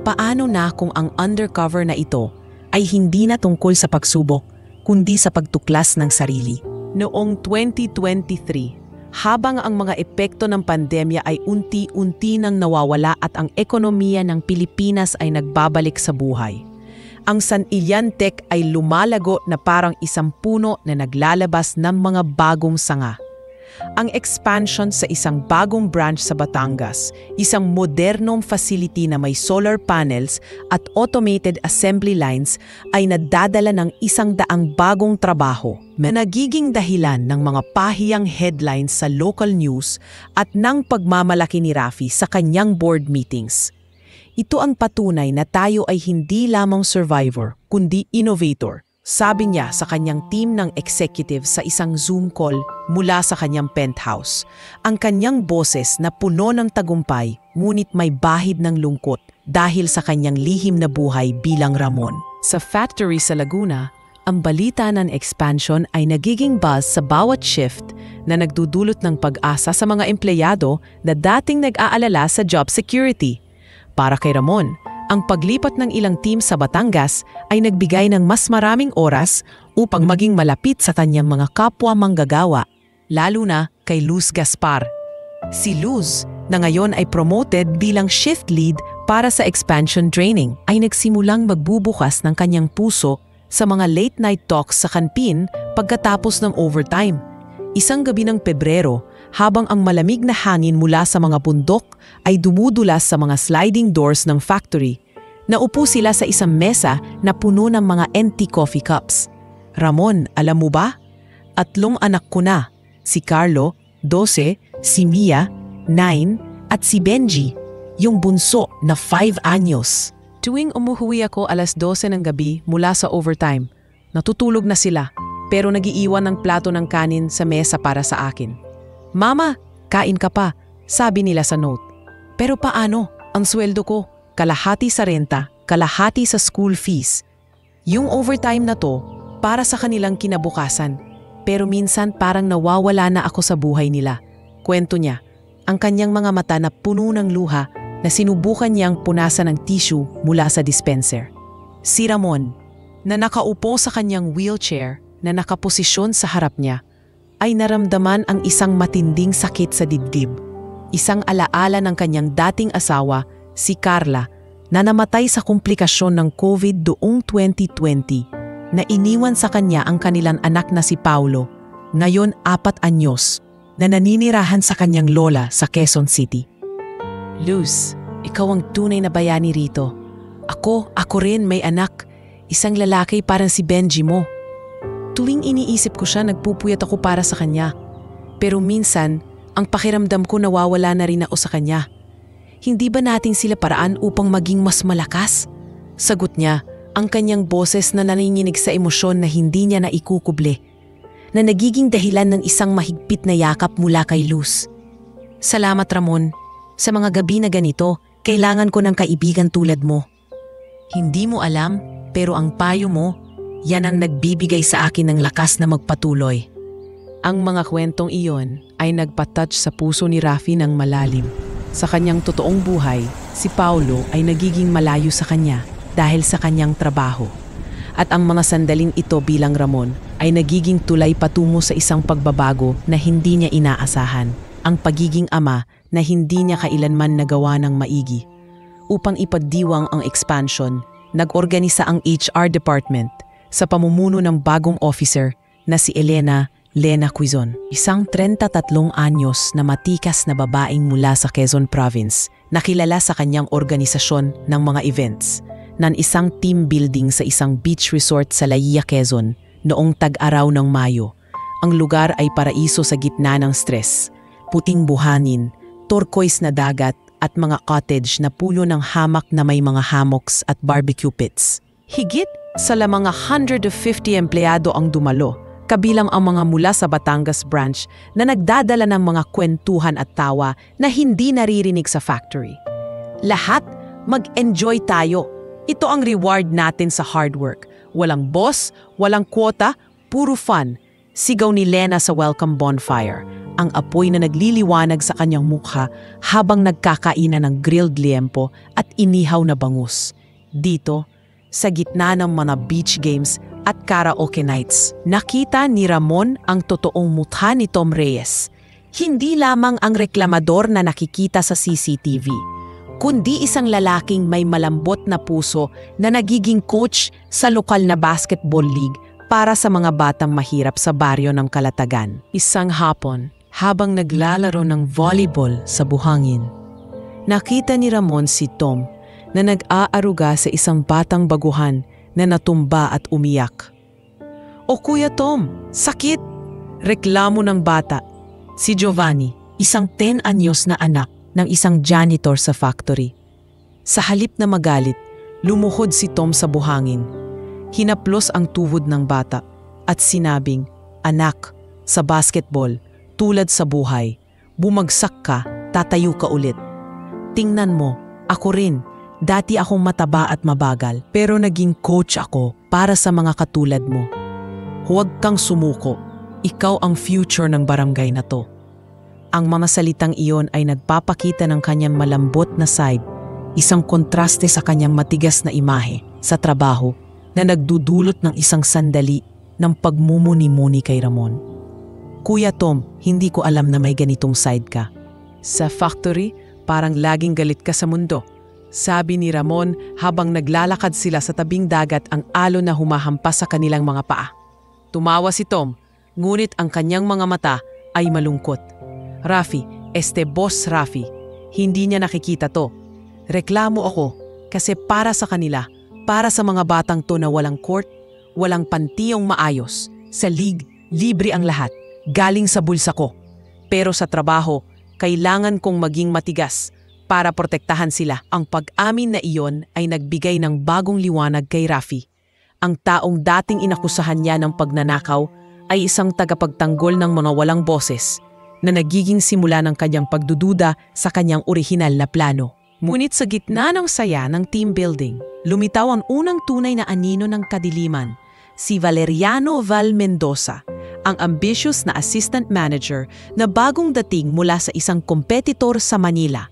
paano na kung ang undercover na ito ay hindi na tungkol sa pagsubok, kundi sa pagtuklas ng sarili? Noong 2023, habang ang mga epekto ng pandemya ay unti-unti nang nawawala at ang ekonomiya ng Pilipinas ay nagbabalik sa buhay, ang San Ilian Tech ay lumalago na parang isang puno na naglalabas ng mga bagong sanga. Ang expansion sa isang bagong branch sa Batangas, isang modernong facility na may solar panels at automated assembly lines ay nadadala ng 100 bagong trabaho na nagiging dahilan ng mga pahiyang headlines sa local news at ng pagmamalaki ni Rafi sa kanyang board meetings. Ito ang patunay na tayo ay hindi lamang survivor, kundi innovator, sabi niya sa kanyang team ng executive sa isang Zoom call mula sa kanyang penthouse. Ang kanyang boses na puno ng tagumpay, ngunit may bahid ng lungkot dahil sa kanyang lihim na buhay bilang Ramon. Sa factory sa Laguna, ang balita ng expansion ay nagiging buzz sa bawat shift na nagdudulot ng pag-asa sa mga empleyado na dating nag-aalala sa job security. Para kay Ramon, Ang paglipat ng ilang team sa Batangas ay nagbigay ng mas maraming oras upang maging malapit sa kanyang mga kapwa manggagawa, lalo na kay Luz Gaspar. Si Luz, na ngayon ay promoted bilang shift lead para sa expansion training, ay nagsimulang magbubukas ng kanyang puso sa mga late-night talks sa kanpin pagkatapos ng overtime. Isang gabi ng Pebrero, habang ang malamig na hangin mula sa mga bundok ay dumudulas sa mga sliding doors ng factory, naupo sila sa isang mesa na puno ng mga empty coffee cups. Ramon, alam mo ba? 3 anak ko na. Si Carlo, 12, si Mia, 9, at si Benji, yung bunso na 5 anyos. Tuwing umuwi ako 12:00 ng gabi mula sa overtime, natutulog na sila pero nagiiwan ng plato ng kanin sa mesa para sa akin. Mama, kain ka pa, sabi nila sa note. Pero paano? Ang sweldo ko, kalahati sa renta, kalahati sa school fees. Yung overtime na to, para sa kanilang kinabukasan. Pero minsan parang nawawala na ako sa buhay nila. Kwento niya, ang kanyang mga mata na puno ng luha na sinubukan niyang punasan ng tissue mula sa dispenser. Si Ramon, na nakaupo sa kanyang wheelchair na nakaposisyon sa harap niya, ay naramdaman ang isang matinding sakit sa dibdib. Isang alaala ng kanyang dating asawa, si Carla, na namatay sa komplikasyon ng COVID noong 2020, na iniwan sa kanya ang kanilang anak na si Paulo, ngayon 4 anyos, na naninirahan sa kanyang lola sa Quezon City. Luz, ikaw ang tunay na bayani rito. Ako rin may anak, isang lalaki parang si Benji mo. Tuwing iniisip ko siya, nagpupuyat ako para sa kanya. Pero minsan, ang pakiramdam ko nawawala na rin ako sa kanya. Hindi ba natin sila paraan upang maging mas malakas? Sagot niya, ang kanyang boses na nanginginig sa emosyon na hindi niya naikukuble, na nagiging dahilan ng isang mahigpit na yakap mula kay Luz. Salamat Ramon, sa mga gabi na ganito, kailangan ko ng kaibigan tulad mo. Hindi mo alam, pero ang payo mo, yan ang nagbibigay sa akin ng lakas na magpatuloy. Ang mga kwentong iyon ay nagpatouch sa puso ni Rafi ng malalim. Sa kanyang totoong buhay, si Paulo ay nagiging malayo sa kanya dahil sa kanyang trabaho. At ang mga sandaling ito bilang Ramon ay nagiging tulay patungo sa isang pagbabago na hindi niya inaasahan. Ang pagiging ama na hindi niya kailanman nagawa ng maigi. Upang ipagdiwang ang expansion, nag-organisa ang HR department sa pamumuno ng bagong officer na si Lena Quizon. Isang 33 anyos na matikas na babaeng mula sa Quezon Province na kilala sa kanyang organisasyon ng mga events ng isang team building sa isang beach resort sa Laia, Quezon noong tag-araw ng Mayo. Ang lugar ay paraiso sa gitna ng stress, puting buhangin, turquoise na dagat at mga cottage na puno ng hamak na may mga hammocks at barbecue pits. Higit sa mga 150 empleyado ang dumalo, kabilang ang mga mula sa Batangas branch na nagdadala ng mga kwentuhan at tawa na hindi naririnig sa factory. Lahat, mag-enjoy tayo. Ito ang reward natin sa hard work. Walang boss, walang kwota, puro fun. Sigaw ni Lena sa welcome bonfire, ang apoy na nagliliwanag sa kanyang mukha habang nagkakainan ng grilled liempo at inihaw na bangus. Dito, sa gitna ng mga beach games at karaoke nights, nakita ni Ramon ang totoong mukha ni Tom Reyes. Hindi lamang ang reklamador na nakikita sa CCTV, kundi isang lalaking may malambot na puso na nagiging coach sa lokal na basketball league para sa mga batang mahirap sa baryo ng Kalatagan. Isang hapon, habang naglalaro ng volleyball sa buhangin, nakita ni Ramon si Tom na nag-aaruga sa isang batang baguhan na natumba at umiyak. "O Kuya Tom, sakit!" reklamo ng bata. Si Giovanni, isang 10 anyos na anak ng isang janitor sa factory. Sa halip na magalit, lumuhod si Tom sa buhangin. Hinaplos ang tuhod ng bata at sinabing, "Anak, sa basketball, tulad sa buhay, bumagsak ka, tatayo ka ulit. Tingnan mo, ako rin. Dati akong mataba at mabagal, pero naging coach ako para sa mga katulad mo. Huwag kang sumuko. Ikaw ang future ng barangay na to." Ang mga salitang iyon ay nagpapakita ng kanyang malambot na side, isang kontraste sa kanyang matigas na imahe sa trabaho na nagdudulot ng isang sandali ng pagmumuni-muni kay Ramon. Kuya Tom, hindi ko alam na may ganitong side ka. Sa factory, parang laging galit ka sa mundo. Sabi ni Ramon habang naglalakad sila sa tabing dagat ang alon na humahampas sa kanilang mga paa. Tumawa si Tom, ngunit ang kanyang mga mata ay malungkot. Rafi, Boss Rafi, hindi niya nakikita to. Reklamo ako kasi para sa kanila, para sa mga batang to na walang court, walang pantiyong maayos, sa league, libre ang lahat, galing sa bulsa ko. Pero sa trabaho, kailangan kong maging matigas para protektahan sila. Ang pag-amin na iyon ay nagbigay ng bagong liwanag kay Rafi. Ang taong dating inakusahan niya ng pagnanakaw ay isang tagapagtanggol ng mga walang boses na nagiging simula ng kanyang pagdududa sa kanyang orihinal na plano. Ngunit sa gitna ng saya ng team building, lumitaw ang unang tunay na anino ng kadiliman, si Valeriano Val Mendoza, ang ambitious na assistant manager na bagong dating mula sa isang kompetitor sa Manila.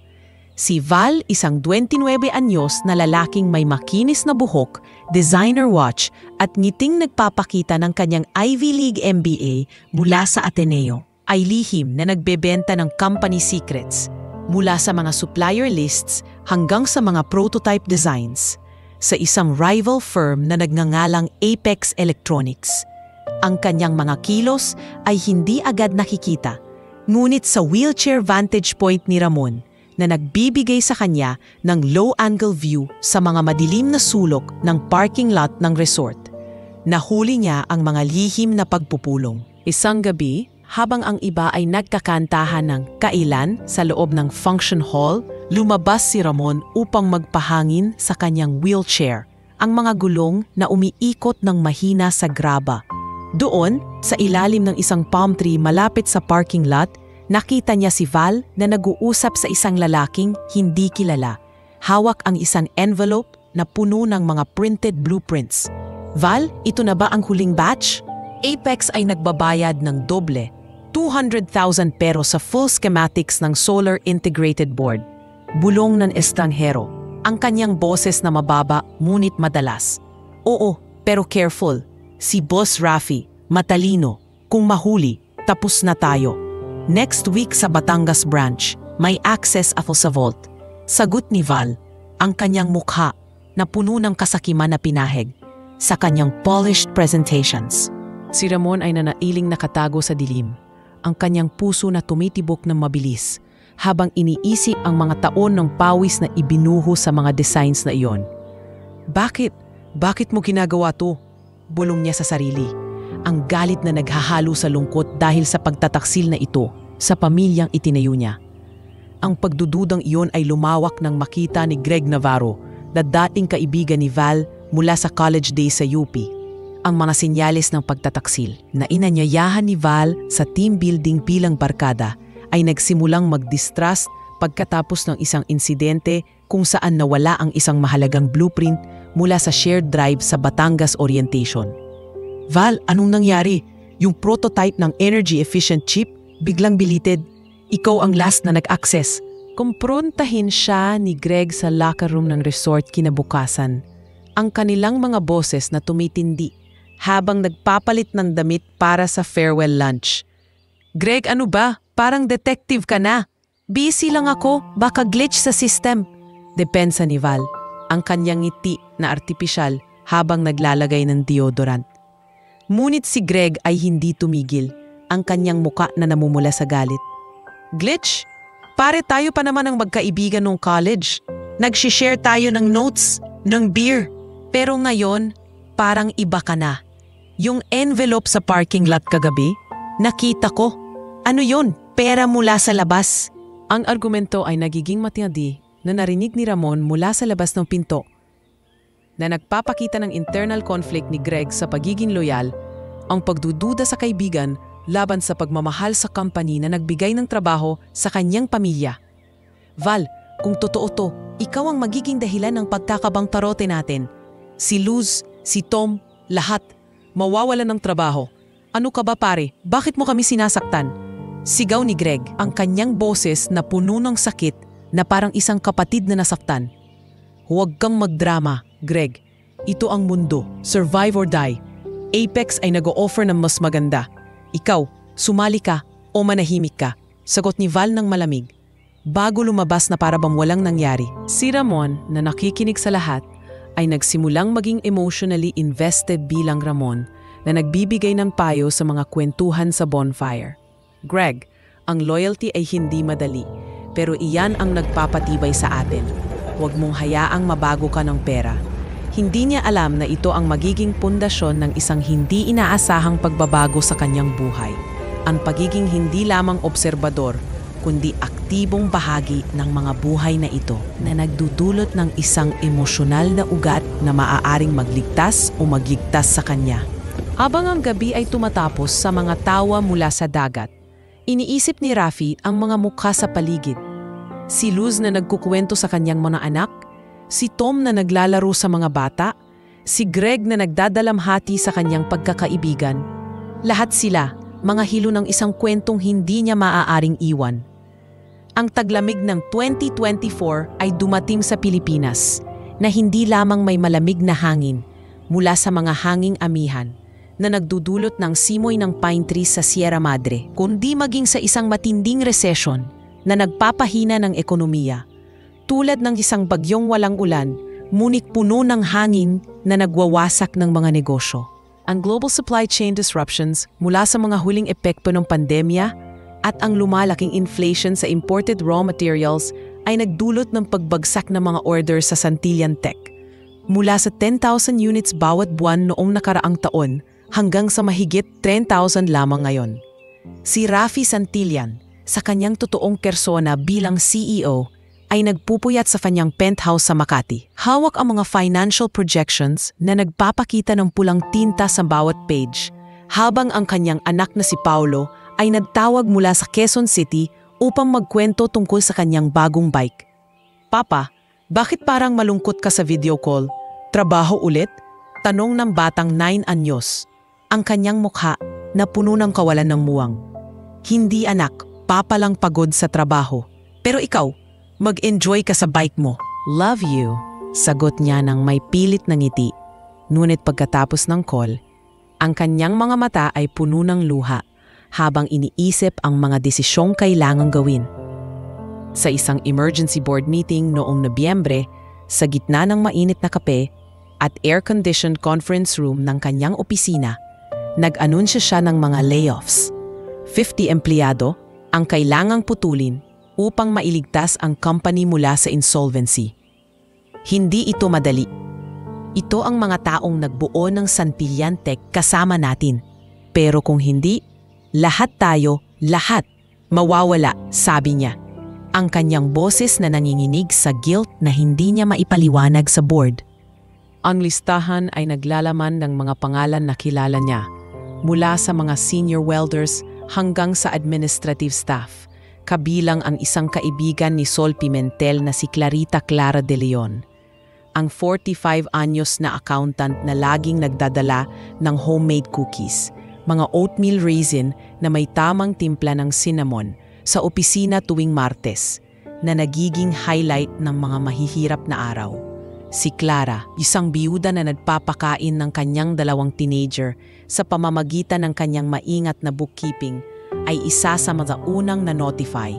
Si Val, isang 29 anyos na lalaking may makinis na buhok, designer watch at ngiting nagpapakita ng kanyang Ivy League MBA mula sa Ateneo, ay lihim na nagbebenta ng company secrets, mula sa mga supplier lists hanggang sa mga prototype designs, sa isang rival firm na nagngangalang Apex Electronics. Ang kanyang mga kilos ay hindi agad nakikita, ngunit sa wheelchair vantage point ni Ramon na nagbibigay sa kanya ng low-angle view sa mga madilim na sulok ng parking lot ng resort, nahuli niya ang mga lihim na pagpupulong. Isang gabi, habang ang iba ay nagkakantahan ng kailan sa loob ng function hall, lumabas si Ramon upang magpahangin sa kanyang wheelchair, ang mga gulong na umiikot ng mahina sa graba. Doon, sa ilalim ng isang palm tree malapit sa parking lot, nakita niya si Val na nag-uusap sa isang lalaking hindi kilala. Hawak ang isang envelope na puno ng mga printed blueprints. Val, ito na ba ang huling batch? Apex ay nagbabayad ng doble, 200,000 pero sa full schematics ng solar integrated board. Bulong ng estranghero, ang kanyang boses na mababa ngunit madalas. Oo, pero careful. Si Boss Rafi, matalino. Kung mahuli, tapos na tayo. Next week sa Batangas branch, may access ako sa vault. Sagot ni Val, ang kanyang mukha na puno ng kasakiman na pinaheg sa kanyang polished presentations. Si Ramon ay nanailing nakatago sa dilim, ang kanyang puso na tumitibok ng mabilis habang iniisip ang mga taon ng pawis na ibinuho sa mga designs na iyon. Bakit? Bakit mo ginagawa to? Bulong niya sa sarili. Ang galit na naghahalo sa lungkot dahil sa pagtataksil na ito sa pamilyang itinayo niya. Ang pagdududang iyon ay lumawak nang makita ni Greg Navarro na dating kaibigan ni Val mula sa college days sa UP. Ang mga senyales ng pagtataksil na inanyayahan ni Val sa team building bilang barkada ay nagsimulang mag-distrust pagkatapos ng isang insidente kung saan nawala ang isang mahalagang blueprint mula sa shared drive sa Batangas orientation. Val, anong nangyari? Yung prototype ng energy-efficient chip biglang bilited. Ikaw ang last na nag-access. Kumprontahin siya ni Greg sa locker room ng resort kinabukasan. Ang kanilang mga boses na tumitindi habang nagpapalit ng damit para sa farewell lunch. Greg, ano ba? Parang detective ka na. Busy lang ako, baka glitch sa system. Depensa ni Val, ang kanyang ngiti na artipisyal habang naglalagay ng deodorant. Ngunit si Greg ay hindi tumigil, ang kanyang muka na namumula sa galit. Glitch? Pare, tayo pa naman ang magkaibigan nung college. Nag-share tayo ng notes, ng beer. Pero ngayon, parang iba ka na. Yung envelope sa parking lot kagabi, nakita ko. Ano yon? Pera mula sa labas. Ang argumento ay nagiging matindi na narinig ni Ramon mula sa labas ng pinto, na nagpapakita ng internal conflict ni Greg sa pagiging loyal, ang pagdududa sa kaibigan laban sa pagmamahal sa company na nagbigay ng trabaho sa kanyang pamilya. Val, kung totoo to, ikaw ang magiging dahilan ng pagkakabang tarote natin. Si Luz, si Tom, lahat, mawawalan ng trabaho. Ano ka ba pare? Bakit mo kami sinasaktan? Sigaw ni Greg, ang kanyang boses na puno ng sakit na parang isang kapatid na nasaktan. Huwag kang magdrama, Greg. Ito ang mundo. Survive or die. Apex ay nag-o-offer ng mas maganda. Ikaw, sumali ka o manahimik ka. Sagot ni Val ng malamig. Bago lumabas na para bang walang nangyari, si Ramon na nakikinig sa lahat ay nagsimulang maging emotionally invested bilang Ramon na nagbibigay ng payo sa mga kwentuhan sa bonfire. Greg, ang loyalty ay hindi madali, pero iyan ang nagpapatibay sa atin. Huwag mong hayaang mabago ka ng pera. Hindi niya alam na ito ang magiging pundasyon ng isang hindi inaasahang pagbabago sa kanyang buhay. Ang pagiging hindi lamang obserbador, kundi aktibong bahagi ng mga buhay na ito na nagdudulot ng isang emosyonal na ugat na maaaring magligtas o magligtas sa kanya. Habang ang gabi ay tumatapos sa mga tawa mula sa dagat, iniisip ni Rafi ang mga mukha sa paligid. Si Luz na nagkukwento sa kanyang mga anak, si Tom na naglalaro sa mga bata, si Greg na nagdadalamhati sa kanyang pagkakaibigan. Lahat sila, mga hilo ng isang kwentong hindi niya maaaring iwan. Ang taglamig ng 2024 ay dumating sa Pilipinas na hindi lamang may malamig na hangin mula sa mga hanging amihan na nagdudulot ng simoy ng pine trees sa Sierra Madre, kundi maging sa isang matinding recession na nagpapahina ng ekonomiya. Tulad ng isang bagyong walang ulan, ngunit puno ng hangin na nagwawasak ng mga negosyo. Ang global supply chain disruptions mula sa mga huling epekto ng pandemya at ang lumalaking inflation sa imported raw materials ay nagdulot ng pagbagsak ng mga orders sa Santillan Tech. Mula sa 10,000 units bawat buwan noong nakaraang taon hanggang sa mahigit 10,000 lamang ngayon. Si Rafi Santillan, sa kanyang totoong persona bilang CEO, ay nagpupuyat sa kanyang penthouse sa Makati. Hawak ang mga financial projections na nagpapakita ng pulang tinta sa bawat page, habang ang kanyang anak na si Paulo ay nagtawag mula sa Quezon City upang magkwento tungkol sa kanyang bagong bike. Papa, bakit parang malungkot ka sa video call? Trabaho ulit? Tanong ng batang 9 anyos. Ang kanyang mukha na puno ng kawalan ng muwang. Hindi anak, papa lang pagod sa trabaho. Pero ikaw, mag-enjoy ka sa bike mo. Love you, sagot niya ng may pilit na ngiti. Ngunit pagkatapos ng call, ang kanyang mga mata ay puno ng luha habang iniisip ang mga desisyong kailangang gawin. Sa isang emergency board meeting noong Nobyembre, sa gitna ng mainit na kape at air-conditioned conference room ng kanyang opisina, nag-anunsyo siya ng mga layoffs. 50 empleyado ang kailangang putulin upang mailigtas ang company mula sa insolvency. Hindi ito madali. Ito ang mga taong nagbuo ng Santillan Tech kasama natin. Pero kung hindi, lahat tayo, lahat, mawawala, sabi niya. Ang kanyang boses na nanginginig sa guilt na hindi niya maipaliwanag sa board. Ang listahan ay naglalaman ng mga pangalan na kilala niya, mula sa mga senior welders hanggang sa administrative staff, kabilang ang isang kaibigan ni Sol Pimentel na si Clarita Clara de Leon, ang 45 anyos na accountant na laging nagdadala ng homemade cookies, mga oatmeal raisin na may tamang timpla ng cinnamon sa opisina tuwing Martes, na nagiging highlight ng mga mahihirap na araw. Si Clara, isang biyuda na nagpapakain ng kanyang 2 teenager sa pamamagitan ng kanyang maingat na bookkeeping, ay isa sa mga unang na-notify.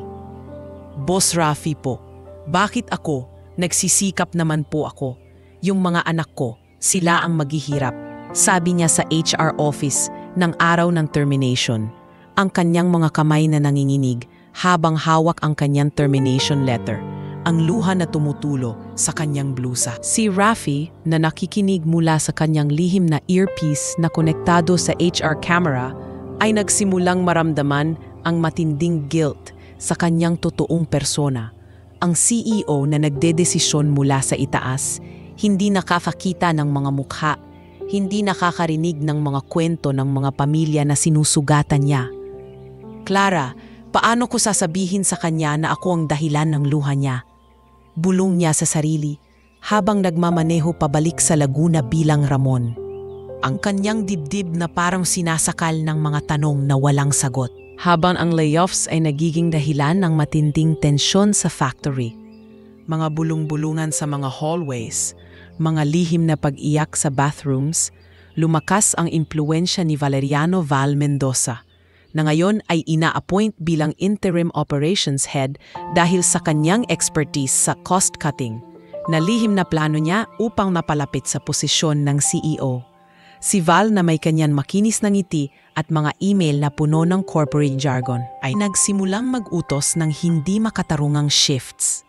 Boss Rafi po, bakit ako? Nagsisikap naman po ako. Yung mga anak ko, sila ang maghihirap. Sabi niya sa HR office ng araw ng termination. Ang kanyang mga kamay na nanginginig habang hawak ang kanyang termination letter, ang luha na tumutulo sa kanyang blusa. Si Rafi, na nakikinig mula sa kanyang lihim na earpiece na konektado sa HR camera, ay nagsimulang maramdaman ang matinding guilt sa kanyang totoong persona. Ang CEO na nagdedesisyon mula sa itaas, hindi nakakakita ng mga mukha, hindi nakakarinig ng mga kwento ng mga pamilya na sinusugatan niya. Clara, paano ko sasabihin sa kanya na ako ang dahilan ng luha niya? Bulong niya sa sarili habang nagmamaneho pabalik sa Laguna bilang Ramon. Ang kanyang dibdib na parang sinasakal ng mga tanong na walang sagot. Habang ang layoffs ay nagiging dahilan ng matinding tensyon sa factory. mga bulong-bulungan sa mga hallways, mga lihim na pag-iyak sa bathrooms, lumakas ang impluensya ni Valeriano Val Mendoza, na ngayon ay ina-appoint bilang interim operations head dahil sa kanyang expertise sa cost-cutting, na lihim na plano niya upang mapalapit sa posisyon ng CEO. Si Val na may kanyan makinis ng ngiti at mga email na puno ng corporate jargon ay nagsimulang mag-utos ng hindi makatarungang shifts.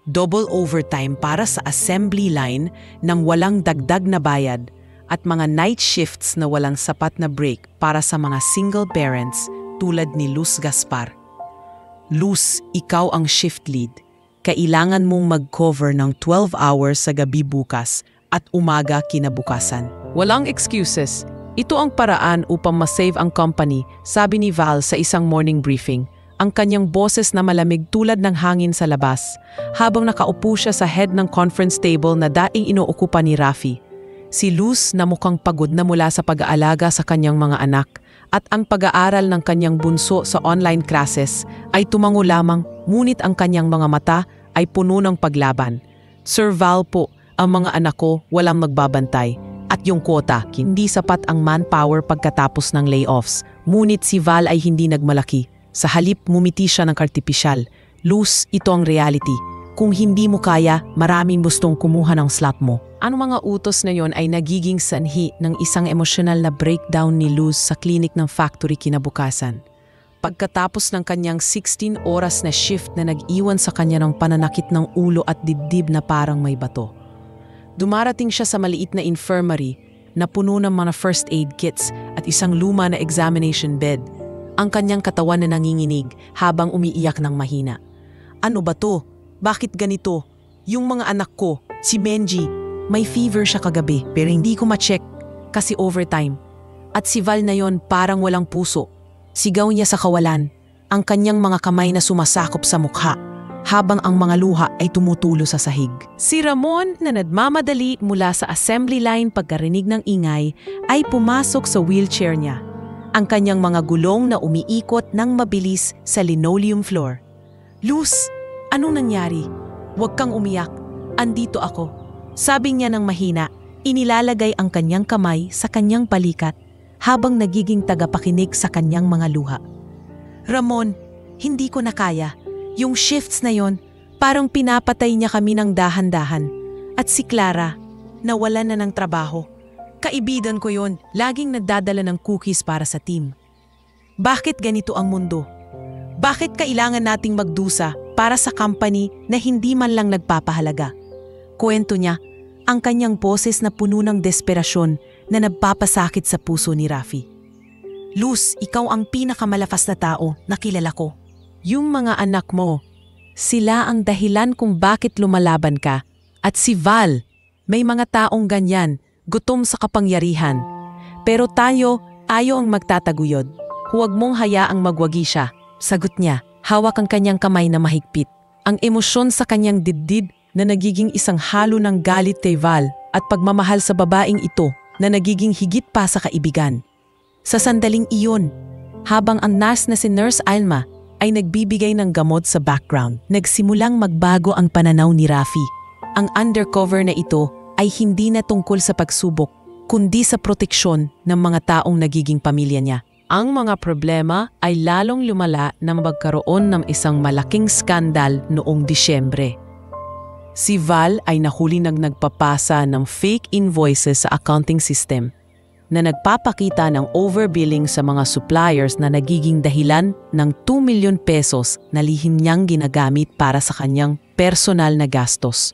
Double overtime para sa assembly line ng walang dagdag na bayad at mga night shifts na walang sapat na break para sa mga single parents tulad ni Luz Gaspar. Luz, ikaw ang shift lead. Kailangan mong mag-cover ng 12 hours sa gabi bukas at umaga kinabukasan. Walang excuses. Ito ang paraan upang masave ang company, sabi ni Val sa isang morning briefing. Ang kanyang boses na malamig tulad ng hangin sa labas, habang nakaupo siya sa head ng conference table na daing inuukupa ni Rafi. Si Luz na mukhang pagod na mula sa pag-aalaga sa kanyang mga anak at ang pag-aaral ng kanyang bunso sa online classes ay tumango lamang, ngunit ang kanyang mga mata ay puno ng paglaban. Sir Val po, ang mga anak ko walang magbabantay. At yung quota, hindi sapat ang manpower pagkatapos ng layoffs. Ngunit si Val ay hindi nagmalaki. Sa halip, ngumiti siya ng artipisyal. Luz, ito ang reality. Kung hindi mo kaya, maraming gustong kumuha ng slot mo. Ano mga utos na yon ay nagiging sanhi ng isang emosyonal na breakdown ni Luz sa klinik ng factory kinabukasan. Pagkatapos ng kanyang 16 oras na shift na nag-iwan sa kanya ng pananakit ng ulo at dibdib na parang may bato. Dumarating siya sa maliit na infirmary na puno ng mga first aid kits at isang luma na examination bed. Ang kanyang katawan na nanginginig habang umiiyak ng mahina. Ano ba to? Bakit ganito? Yung mga anak ko, si Benji, may fever siya kagabi pero hindi ko ma-check kasi overtime. At si Val na yon parang walang puso. Sigaw niya sa kawalan, ang kanyang mga kamay na sumasakop sa mukha, habang ang mga luha ay tumutulo sa sahig. Si Ramon na nagmamadali mula sa assembly line pagkarinig ng ingay ay pumasok sa wheelchair niya. Ang kanyang mga gulong na umiikot ng mabilis sa linoleum floor. Luz, anong nangyari? Huwag kang umiyak. Andito ako. Sabi niya ng mahina, inilalagay ang kanyang kamay sa kanyang balikat habang nagiging tagapakinig sa kanyang mga luha. Ramon, hindi ko na kaya. Yung shifts na yon, parang pinapatay niya kami ng dahan-dahan. At si Clara, nawalan na ng trabaho. Kaibigan ko yon, laging nagdadala ng cookies para sa team. Bakit ganito ang mundo? Bakit kailangan nating magdusa para sa company na hindi man lang nagpapahalaga? Kwento niya, ang kanyang boses na puno ng desperasyon na nagpapasakit sa puso ni Rafi. Luz, ikaw ang pinakamalafas na tao na kilala ko. Yung mga anak mo, sila ang dahilan kung bakit lumalaban ka. At si Val, may mga taong ganyan, gutom sa kapangyarihan. Pero tayo, ayaw ang magtataguyod. Huwag mong hayaang magwagi siya. Sagot niya, hawak ang kanyang kamay na mahigpit. Ang emosyon sa kanyang dibdib na nagiging isang halo ng galit kay Val at pagmamahal sa babaeng ito na nagiging higit pa sa kaibigan. Sa sandaling iyon, habang ang nurse na si Nurse Alma ay nagbibigay ng gamot sa background, nagsimulang magbago ang pananaw ni Rafi. Ang undercover na ito ay hindi na tungkol sa pagsubok, kundi sa proteksyon ng mga taong nagiging pamilya niya. Ang mga problema ay lalong lumala nang magkaroon ng isang malaking skandal noong Disyembre. Si Val ay nahuli nagpapasa ng fake invoices sa accounting system na nagpapakita ng overbilling sa mga suppliers na nagiging dahilan ng 2 milyon pesos na lihim niyang ginagamit para sa kanyang personal na gastos.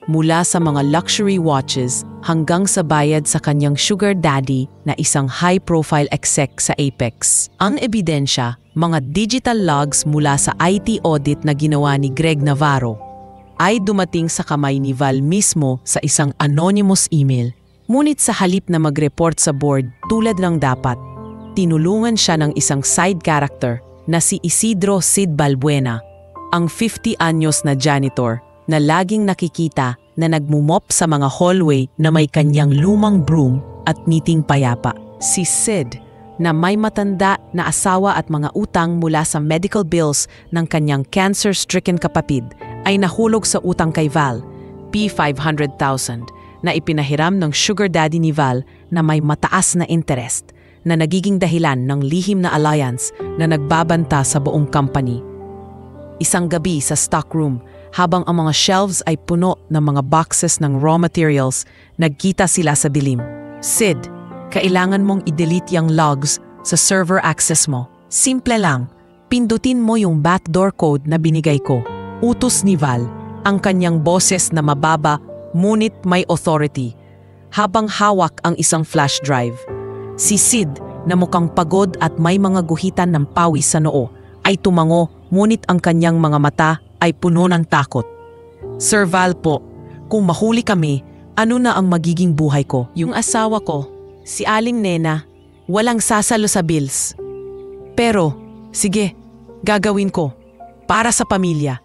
Mula sa mga luxury watches hanggang sa bayad sa kanyang sugar daddy na isang high-profile exec sa Apex. Ang ebidensya, mga digital logs mula sa IT audit na ginawa ni Greg Navarro, ay dumating sa kamay ni Val mismo sa isang anonymous email. Ngunit sa halip na mag-report sa board tulad ng dapat, tinulungan siya ng isang side character na si Isidro Cid Balbuena, ang 50 anyos na janitor na laging nakikita na nagmumop sa mga hallway na may kanyang lumang broom at ngiting payapa. Si Cid, na may matanda na asawa at mga utang mula sa medical bills ng kanyang cancer-stricken kapatid, ay nahulog sa utang kay Val, P500,000, na ipinahiram ng sugar daddy ni Val na may mataas na interest na nagiging dahilan ng lihim na alliance na nagbabanta sa buong company. Isang gabi sa stockroom, habang ang mga shelves ay puno ng mga boxes ng raw materials, nagkita sila sa dilim. Sid, kailangan mong i-delete yung logs sa server access mo. Simple lang, pindutin mo yung backdoor code na binigay ko. Utos ni Val, ang kanyang boses na mababa ngunit may authority, habang hawak ang isang flash drive. Si Sid, na mukhang pagod at may mga guhitan ng pawis sa noo, ay tumango ngunit ang kanyang mga mata ay puno ng takot. Sir Val po, kung mahuli kami, ano na ang magiging buhay ko? Yung asawa ko, si Aling Nena, walang sasalo sa bills. Pero, sige, gagawin ko. Para sa pamilya.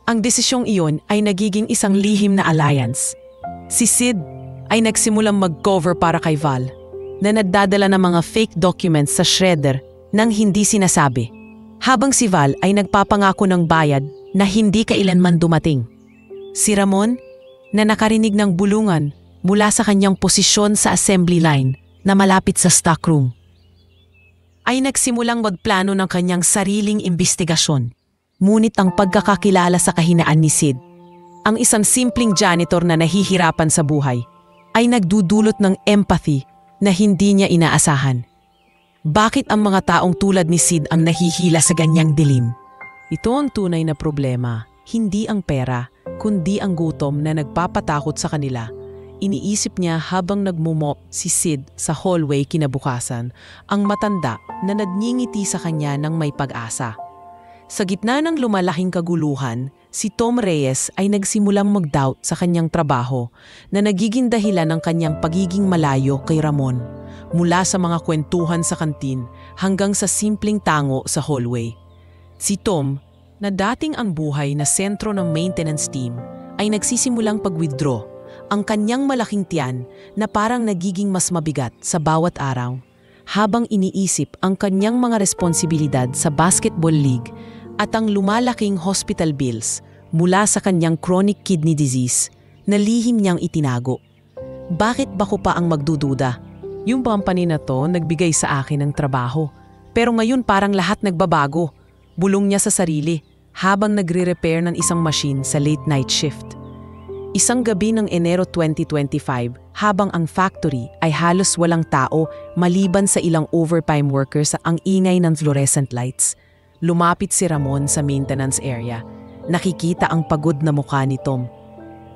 Ang desisyong iyon ay nagiging isang lihim na alliance. Si Sid ay nagsimulang mag-cover para kay Val, na nagdadala ng mga fake documents sa shredder nang hindi sinasabi. Habang si Val ay nagpapangako ng bayad na hindi kailanman dumating. Si Ramon, na nakarinig ng bulungan mula sa kanyang posisyon sa assembly line na malapit sa stockroom, ay nagsimulang magplano ng kanyang sariling imbestigasyon. Ngunit ang pagkakakilala sa kahinaan ni Sid, ang isang simpleng janitor na nahihirapan sa buhay, ay nagdudulot ng empathy na hindi niya inaasahan. Bakit ang mga taong tulad ni Sid ang nahihila sa ganyang dilim? Ito ang tunay na problema, hindi ang pera, kundi ang gutom na nagpapatakot sa kanila. Iniisip niya habang nagmumop si Sid sa hallway kinabukasan, ang matanda na nagngingiti sa kanya ng may pag-asa. Sa gitna ng lumalaking kaguluhan, si Tom Reyes ay nagsimulang mag-doubt sa kanyang trabaho na nagiging dahilan ng kanyang pagiging malayo kay Ramon, mula sa mga kwentuhan sa kantin hanggang sa simpleng tango sa hallway. Si Tom, na dating ang buhay na sentro ng maintenance team, ay nagsisimulang pag-withdraw, ang kanyang malaking tiyan na parang nagiging mas mabigat sa bawat araw, habang iniisip ang kanyang mga responsibilidad sa basketball league at ang lumalaking hospital bills mula sa kanyang chronic kidney disease na lihim niyang itinago. Bakit ba ko pa ang magdududa? Yung company na to nagbigay sa akin ng trabaho, pero ngayon parang lahat nagbabago. Bulong niya sa sarili habang nagre-repair ng isang machine sa late night shift. Isang gabi ng Enero 2025, habang ang factory ay halos walang tao maliban sa ilang overtime workers sa ang ingay ng fluorescent lights, lumapit si Ramon sa maintenance area. Nakikita ang pagod na mukha ni Tom.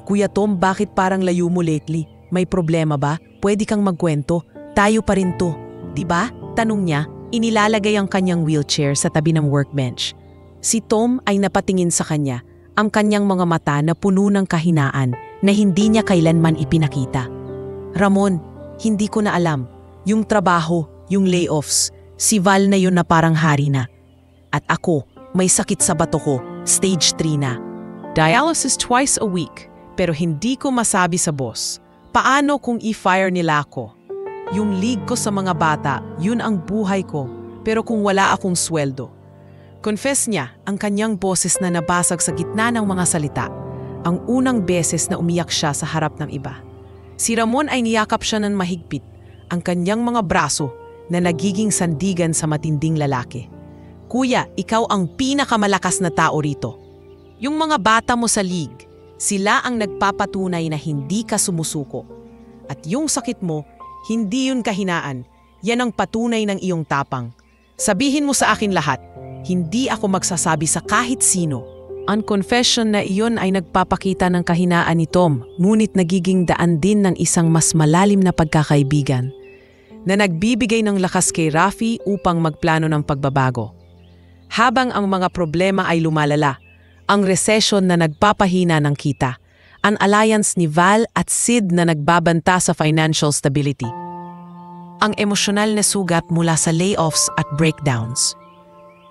Kuya Tom, bakit parang layo mo lately? May problema ba? Pwede kang magkwento. Tayo pa rin to. Diba? Tanong niya. Inilalagay ang kanyang wheelchair sa tabi ng workbench. Si Tom ay napatingin sa kanya, ang kanyang mga mata na puno ng kahinaan na hindi niya kailanman ipinakita. Ramon, hindi ko na alam. Yung trabaho, yung layoffs, si Val na yun na parang hari na. At ako, may sakit sa bato ko, stage 3 na. Dialysis twice a week, pero hindi ko masabi sa boss. Paano kung i-fire nila ako? Yung league ko sa mga bata, yun ang buhay ko, pero kung wala akong sweldo. Confess niya ang kanyang boses na nabasag sa gitna ng mga salita, ang unang beses na umiyak siya sa harap ng iba. Si Ramon ay niyakap siya ng mahigpit, ang kanyang mga braso na nagiging sandigan sa matinding lalaki. Kuya, ikaw ang pinakamalakas na tao rito. Yung mga bata mo sa league, sila ang nagpapatunay na hindi ka sumusuko. At yung sakit mo, hindi yun kahinaan, yan ang patunay ng iyong tapang. Sabihin mo sa akin lahat, hindi ako magsasabi sa kahit sino. Ang confession na iyon ay nagpapakita ng kahinaan ni Tom, ngunit nagiging daan din ng isang mas malalim na pagkakaibigan, na nagbibigay ng lakas kay Rafi upang magplano ng pagbabago. Habang ang mga problema ay lumalala, ang recession na nagpapahina ng kita, ang alliance ni Val at Sid na nagbabanta sa financial stability, ang emosyonal na sugat mula sa layoffs at breakdowns.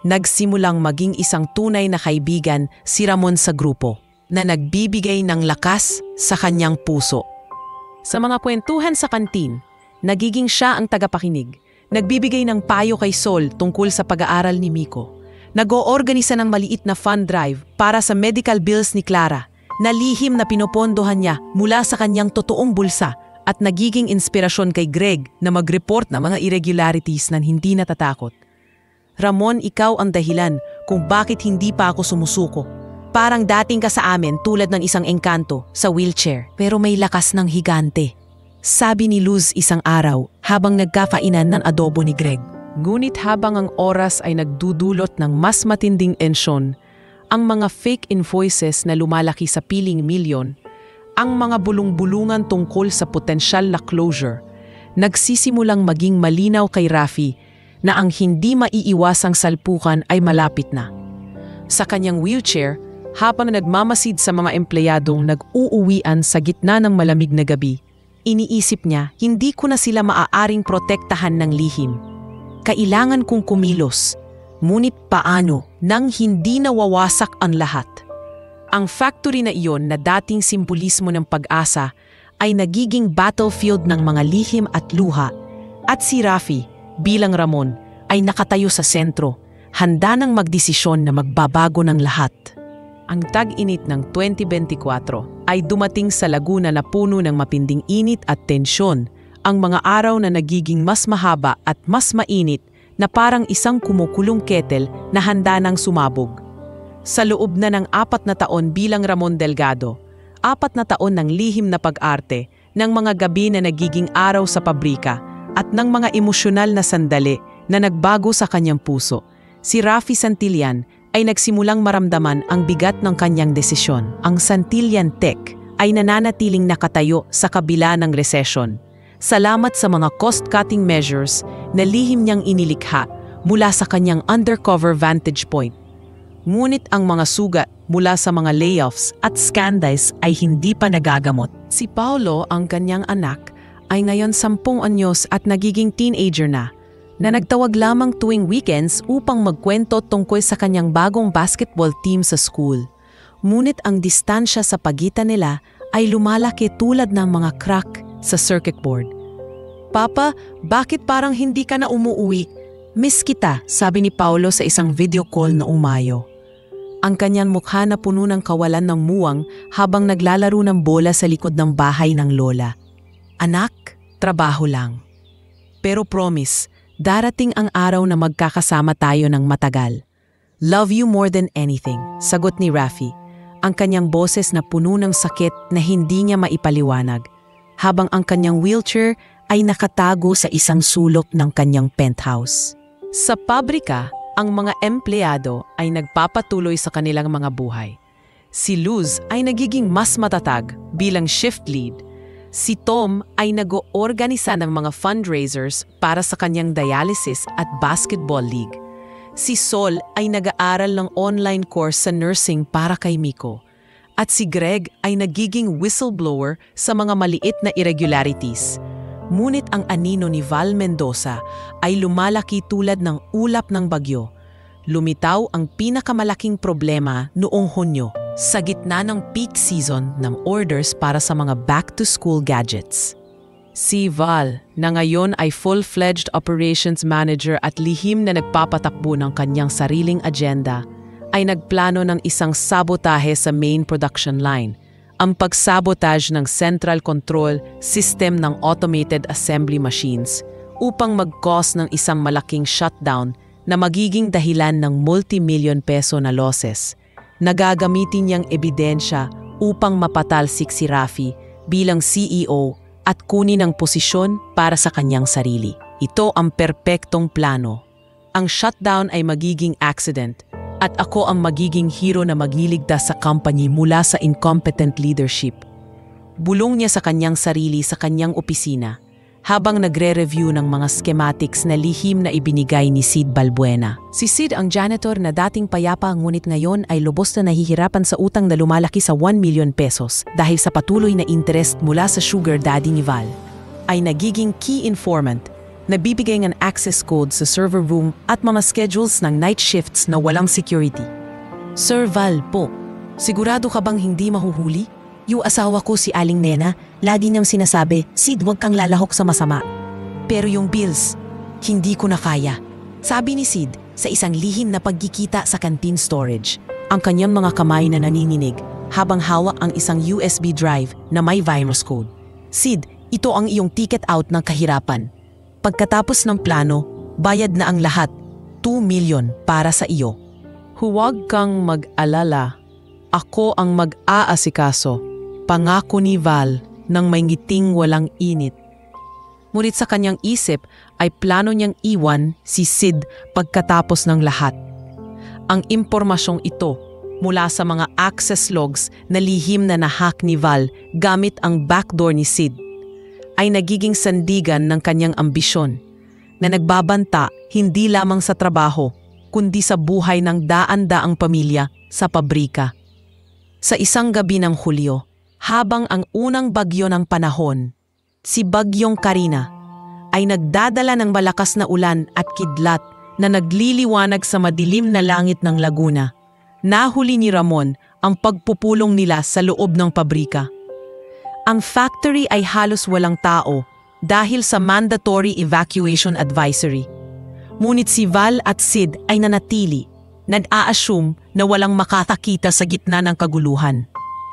Nagsimulang maging isang tunay na kaibigan si Ramon sa grupo na nagbibigay ng lakas sa kanyang puso. Sa mga kwentuhan sa kantin, nagiging siya ang tagapakinig, nagbibigay ng payo kay Sol tungkol sa pag-aaral ni Miko, Nag-oorganisa ng maliit na fund drive para sa medical bills ni Clara na lihim na pinopondohan niya mula sa kanyang totoong bulsa at nagiging inspirasyon kay Greg na mag-report na mga irregularities na hindi natatakot. Ramon, ikaw ang dahilan kung bakit hindi pa ako sumusuko. Parang dating ka sa amin tulad ng isang engkanto sa wheelchair pero may lakas ng higante. Sabi ni Luz isang araw habang nagkakainan ng adobo ni Greg. Ngunit habang ang oras ay nagdudulot ng mas matinding ensyon, ang mga fake invoices na lumalaki sa piling milyon, ang mga bulong-bulungan tungkol sa potensyal na closure, nagsisimulang maging malinaw kay Rafi na ang hindi maiiwasang salpukan ay malapit na. Sa kanyang wheelchair, habang nagmamasid sa mga empleyadong nag-uuwian sa gitna ng malamig na gabi, iniisip niya, hindi ko na sila maaaring protektahan ng lihim. Kailangan kong kumilos, ngunit paano nang hindi nawawasak ang lahat? Ang factory na iyon na dating simbolismo ng pag-asa ay nagiging battlefield ng mga lihim at luha, at si Rafi bilang Ramon ay nakatayo sa sentro, handa nang magdesisyon na magbabago ng lahat. Ang tag-init ng 2024 ay dumating sa Laguna na puno ng mapinding init at tensyon, ang mga araw na nagiging mas mahaba at mas mainit na parang isang kumukulong kettle na handa nang sumabog. Sa loob na ng 4 na taon bilang Ramon Delgado, 4 na taon ng lihim na pag-arte, ng mga gabi na nagiging araw sa pabrika, at ng mga emosyonal na sandali na nagbago sa kanyang puso, si Rafi Santillan ay nagsimulang maramdaman ang bigat ng kanyang desisyon. Ang Santillan Tech ay nananatiling nakatayo sa kabila ng resesyon. Salamat sa mga cost-cutting measures na lihim niyang inilikha mula sa kanyang undercover vantage point. Ngunit ang mga sugat mula sa mga layoffs at scandals ay hindi pa nagagamot. Si Paulo, ang kanyang anak, ay ngayon 10 anyos at nagiging teenager na nagtawag lamang tuwing weekends upang magkwento tungkol sa kanyang bagong basketball team sa school. Ngunit ang distansya sa pagitan nila ay lumalaki tulad ng mga crack sa circuit board. Papa, bakit parang hindi ka na umuuwi? Miss kita, sabi ni Paulo sa isang video call na umayo. Ang kanyang mukha na puno ng kawalan ng muwang habang naglalaro ng bola sa likod ng bahay ng lola. Anak, trabaho lang. Pero promise, darating ang araw na magkakasama tayo ng matagal. Love you more than anything, sagot ni Rafi, ang kanyang boses na puno ng sakit na hindi niya maipaliwanag, habang ang kanyang wheelchair ay nakatago sa isang sulok ng kanyang penthouse. Sa pabrika, ang mga empleyado ay nagpapatuloy sa kanilang mga buhay. Si Luz ay nagiging mas matatag bilang shift lead. Si Tom ay nag-oorganisa ng mga fundraisers para sa kanyang dialysis at basketball league. Si Sol ay nag-aaral ng online course sa nursing para kay Miko. At si Greg ay nagiging whistleblower sa mga maliit na irregularities. Ngunit ang anino ni Val Mendoza ay lumalaki tulad ng ulap ng bagyo. Lumitaw ang pinakamalaking problema noong Hunyo, sa gitna ng peak season ng orders para sa mga back-to-school gadgets. Si Val, na ngayon ay full-fledged operations manager at lihim na nagpapatakbo ng kanyang sariling agenda, ay nagplano ng isang sabotahe sa main production line, ang pagsabotage ng central control system ng automated assembly machines upang mag-cause ng isang malaking shutdown na magiging dahilan ng multi-million peso na losses. Nagagamitin niyang ebidensya upang mapatalsik si Rafi bilang CEO at kunin ang posisyon para sa kanyang sarili. Ito ang perpektong plano. Ang shutdown ay magiging accident at ako ang magiging hero na magliligtas sa company mula sa incompetent leadership. Bulong niya sa kanyang sarili sa kanyang opisina habang nagre-review ng mga schematics na lihim na ibinigay ni Sid Balbuena. Si Sid ang janitor na dating payapa ngunit ngayon ay lubos na nahihirapan sa utang na lumalaki sa 1 million pesos dahil sa patuloy na interest mula sa sugar daddy ni Val. Ay nagiging key informant, nabibigay ng access code sa server room at mga schedules ng night shifts na walang security. Sir Val po, sigurado ka bang hindi mahuhuli? Yung asawa ko si Aling Nena, lagi niyang sinasabi, Sid, huwag kang lalahok sa masama. Pero yung bills, hindi ko na kaya. Sabi ni Sid, sa isang lihim na pagkikita sa canteen storage. Ang kanyang mga kamay na nanininig habang hawak ang isang USB drive na may virus code. Sid, ito ang iyong ticket out ng kahirapan. Pagkatapos ng plano, bayad na ang lahat. 2 million para sa iyo. Huwag kang mag-alala. Ako ang mag-aasikaso. Pangako ni Val nang may ngiting walang init. Ngunit sa kanyang isip ay plano niyang iwan si Sid pagkatapos ng lahat. Ang impormasyong ito mula sa mga access logs na lihim na nahack ni Val gamit ang backdoor ni Sid ay nagiging sandigan ng kanyang ambisyon na nagbabanta hindi lamang sa trabaho kundi sa buhay ng daan-daang pamilya sa pabrika. Sa isang gabi ng Hulyo, habang ang unang bagyo ng panahon, si Bagyong Karina, ay nagdadala ng malakas na ulan at kidlat na nagliliwanag sa madilim na langit ng Laguna. Nahuli ni Ramon ang pagpupulong nila sa loob ng pabrika. Ang factory ay halos walang tao dahil sa mandatory evacuation advisory. Ngunit si Val at Sid ay nanatili, nag-a-assume na walang makakakita sa gitna ng kaguluhan.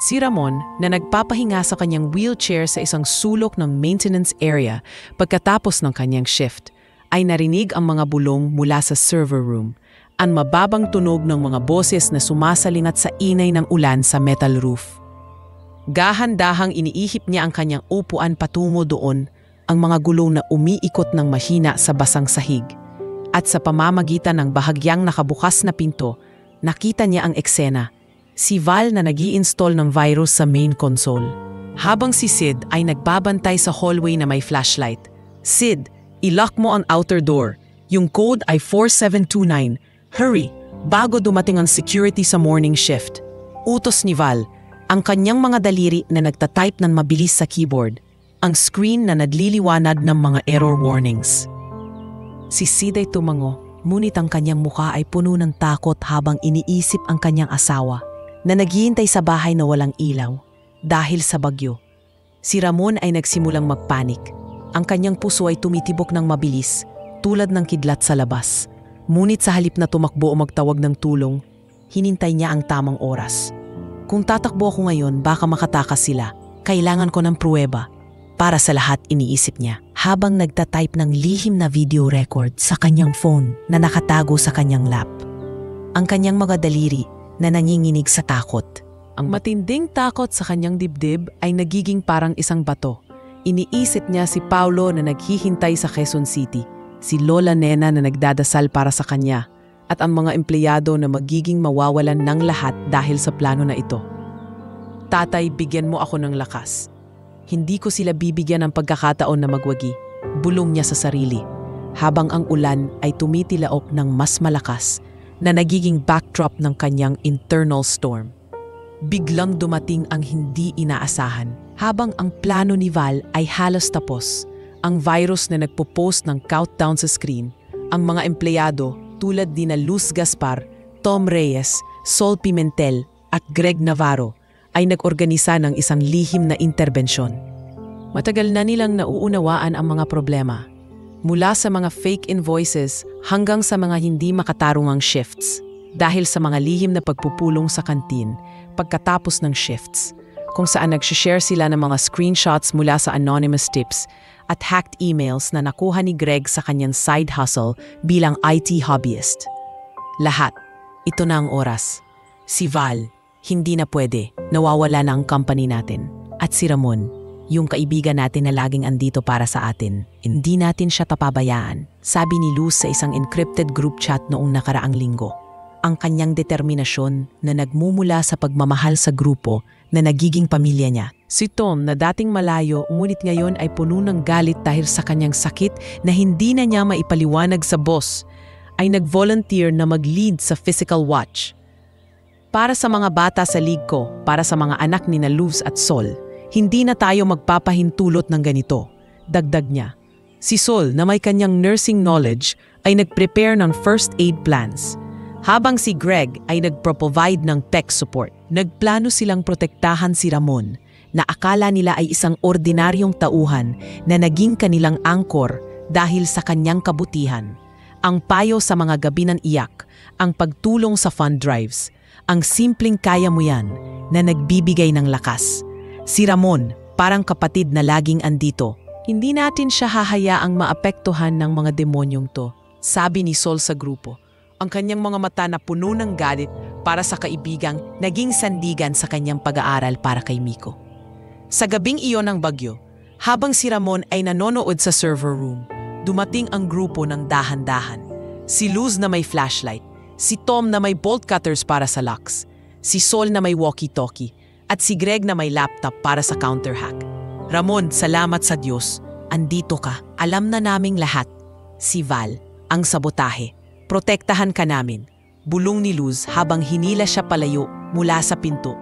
Si Ramon na nagpapahinga sa kanyang wheelchair sa isang sulok ng maintenance area pagkatapos ng kanyang shift, ay narinig ang mga bulong mula sa server room, ang mababang tunog ng mga boses na sumasalingat sa inay ng ulan sa metal roof. Gahan-dahang iniihip niya ang kanyang upuan patungo doon, ang mga gulong na umiikot ng mahina sa basang sahig. At sa pamamagitan ng bahagyang nakabukas na pinto, nakita niya ang eksena. Si Val na nag-i-install ng virus sa main console. Habang si Sid ay nagbabantay sa hallway na may flashlight. Sid, i-lock mo ang outer door. Yung code ay 4729. Hurry, bago dumating ang security sa morning shift. Utos ni Val, ang kanyang mga daliri na nagtatype ng mabilis sa keyboard. Ang screen na nagliliwanag ng mga error warnings. Si Sid ay tumango, ngunit ang kanyang mukha ay puno ng takot habang iniisip ang kanyang asawa na naghihintay sa bahay na walang ilaw dahil sa bagyo. Si Ramon ay nagsimulang magpanik. Ang kanyang puso ay tumitibok ng mabilis, tulad ng kidlat sa labas. Ngunit sa halip na tumakbo o magtawag ng tulong, hinintay niya ang tamang oras. Kung tatakbo ako ngayon, baka makatakas sila. Kailangan ko ng pruweba. Para sa lahat, iniisip niya, habang nagtatype ng lihim na video record sa kanyang phone na nakatago sa kanyang lap. Ang kanyang mga daliri na nanginginig sa takot. Ang matinding takot sa kanyang dibdib ay nagiging parang isang bato. Iniisip niya si Paulo na naghihintay sa Quezon City, si Lola Nena na nagdadasal para sa kanya, at ang mga empleyado na magiging mawawalan ng lahat dahil sa plano na ito. Tatay, bigyan mo ako ng lakas. Hindi ko sila bibigyan ng pagkakataon na magwagi, bulong niya sa sarili, habang ang ulan ay tumitilaok ng mas malakas na nagiging backdrop ng kanyang internal storm. Biglang dumating ang hindi inaasahan. Habang ang plano ni Val ay halos tapos, ang virus na nagpo-post ng countdown sa screen, ang mga empleyado tulad ni na Luz Gaspar, Tom Reyes, Sol Pimentel at Greg Navarro ay nag-organisa ng isang lihim na interbensyon. Matagal na nilang nauunawaan ang mga problema, mula sa mga fake invoices hanggang sa mga hindi makatarungang shifts, dahil sa mga lihim na pagpupulong sa kantin pagkatapos ng shifts, kung saan nag-share sila ng mga screenshots mula sa anonymous tips at hacked emails na nakuha ni Greg sa kanyang side hustle bilang IT hobbyist. Lahat, ito na ang oras. Si Val, hindi na pwede, nawawala na ang company natin. At si Ramon, yung kaibigan natin na laging andito para sa atin, hindi natin siya papabayaan, sabi ni Luz sa isang encrypted group chat noong nakaraang linggo. Ang kanyang determinasyon na nagmumula sa pagmamahal sa grupo na nagiging pamilya niya. Si Tom na dating malayo ngunit ngayon ay puno ng galit dahil sa kanyang sakit na hindi na niya maipaliwanag sa boss, ay nag-volunteer na mag-lead sa physical watch. Para sa mga bata sa league ko, para sa mga anak ni na Luz at Sol, hindi na tayo magpapahintulot ng ganito, dagdag niya. Si Sol na may kanyang nursing knowledge ay nag-prepare ng first aid plans, habang si Greg ay nagpro-provide ng tech support. Nagplano silang protektahan si Ramon na akala nila ay isang ordinaryong tauhan na naging kanilang angkor dahil sa kanyang kabutihan. Ang payo sa mga gabi ng iyak, ang pagtulong sa fund drives, ang simpleng kaya mo yan na nagbibigay ng lakas. Si Ramon, parang kapatid na laging andito. Hindi natin siya hahayaang maapektuhan ng mga demonyong to, sabi ni Sol sa grupo. Ang kanyang mga mata na puno ng galit para sa kaibigang naging sandigan sa kanyang pag-aaral para kay Miko. Sa gabing iyon ng bagyo, habang si Ramon ay nanonood sa server room, dumating ang grupo ng dahan-dahan. Si Luz na may flashlight, si Tom na may bolt cutters para sa locks, si Sol na may walkie-talkie, at si Greg na may laptop para sa counter-hack. Ramon, salamat sa Diyos. Andito ka. Alam na naming lahat. Si Val, ang sabotahe. Protektahan ka namin. Bulong ni Luz habang hinila siya palayo mula sa pinto,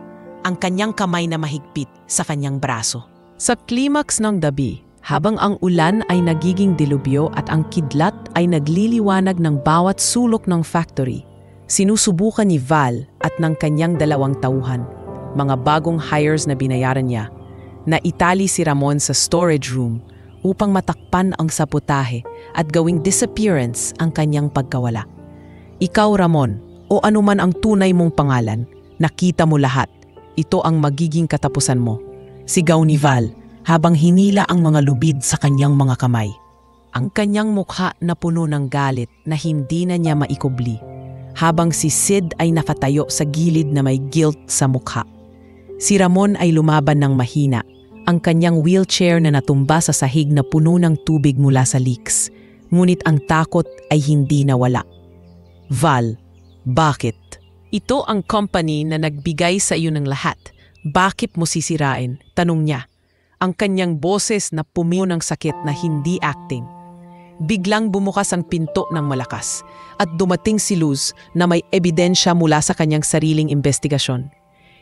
ang kanyang kamay na mahigpit sa kanyang braso. Sa klimaks ng gabi, habang ang ulan ay nagiging dilubyo at ang kidlat ay nagliliwanag ng bawat sulok ng factory, sinusubukan ni Val at ng kanyang 2 tauhan, mga bagong hires na binayaran niya, na itali si Ramon sa storage room upang matakpan ang sabotahe at gawing disappearance ang kanyang pagkawala. Ikaw, Ramon, o anuman ang tunay mong pangalan, nakita mo lahat. Ito ang magiging katapusan mo. Sigaw ni Val habang hinila ang mga lubid sa kanyang mga kamay. Ang kanyang mukha na puno ng galit na hindi na niya maikubli, habang si Sid ay nakatayo sa gilid na may guilt sa mukha. Si Ramon ay lumaban ng mahina, ang kanyang wheelchair na natumba sa sahig na puno ng tubig mula sa leaks, ngunit ang takot ay hindi nawala. Val, bakit? Ito ang company na nagbigay sa iyo ng lahat. Bakit mo sisirain? Tanong niya. Ang kanyang boses na pumiyo ng sakit na hindi acting. Biglang bumukas ang pinto ng malakas at dumating si Luz na may ebidensya mula sa kanyang sariling investigasyon.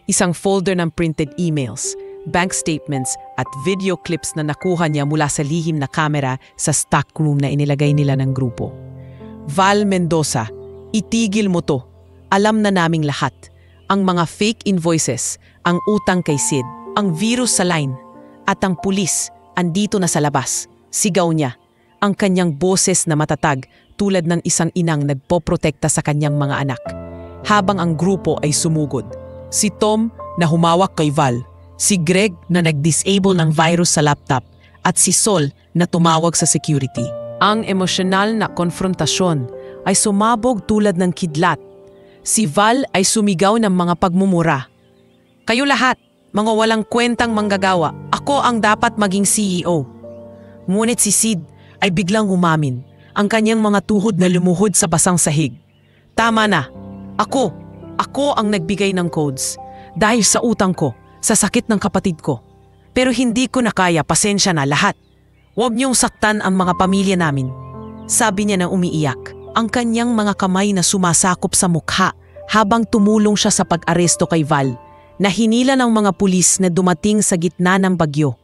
Isang folder ng printed emails, bank statements at video clips na nakuha niya mula sa lihim na kamera sa stock room na inilagay nila ng grupo. Val Mendoza, itigil mo to. Alam na naming lahat. Ang mga fake invoices, ang utang kay Sid, ang virus sa line, at ang pulis andito na sa labas. Sigaw niya, ang kanyang boses na matatag tulad ng isang inang nagpoprotekta sa kanyang mga anak. Habang ang grupo ay sumugod. Si Tom na humawak kay Val, si Greg na nag-disable ng virus sa laptop, at si Sol na tumawag sa security. Ang emosyonal na konfrontasyon ay sumabog tulad ng kidlat. Si Val ay sumigaw ng mga pagmumura. Kayo lahat, mga walang kwentang manggagawa, ako ang dapat maging CEO. Ngunit si Sid ay biglang umamin, ang kanyang mga tuhod na lumuhod sa basang sahig. Tama na, ako ang nagbigay ng codes dahil sa utang ko, sa sakit ng kapatid ko. Pero hindi ko na kaya, pasensya na lahat. Huwag niyong saktan ang mga pamilya namin. Sabi niya na umiiyak. Ang kanyang mga kamay na sumasakop sa mukha habang tumulong siya sa pag-aresto kay Val, na hinila ng mga pulis na dumating sa gitna ng bagyo.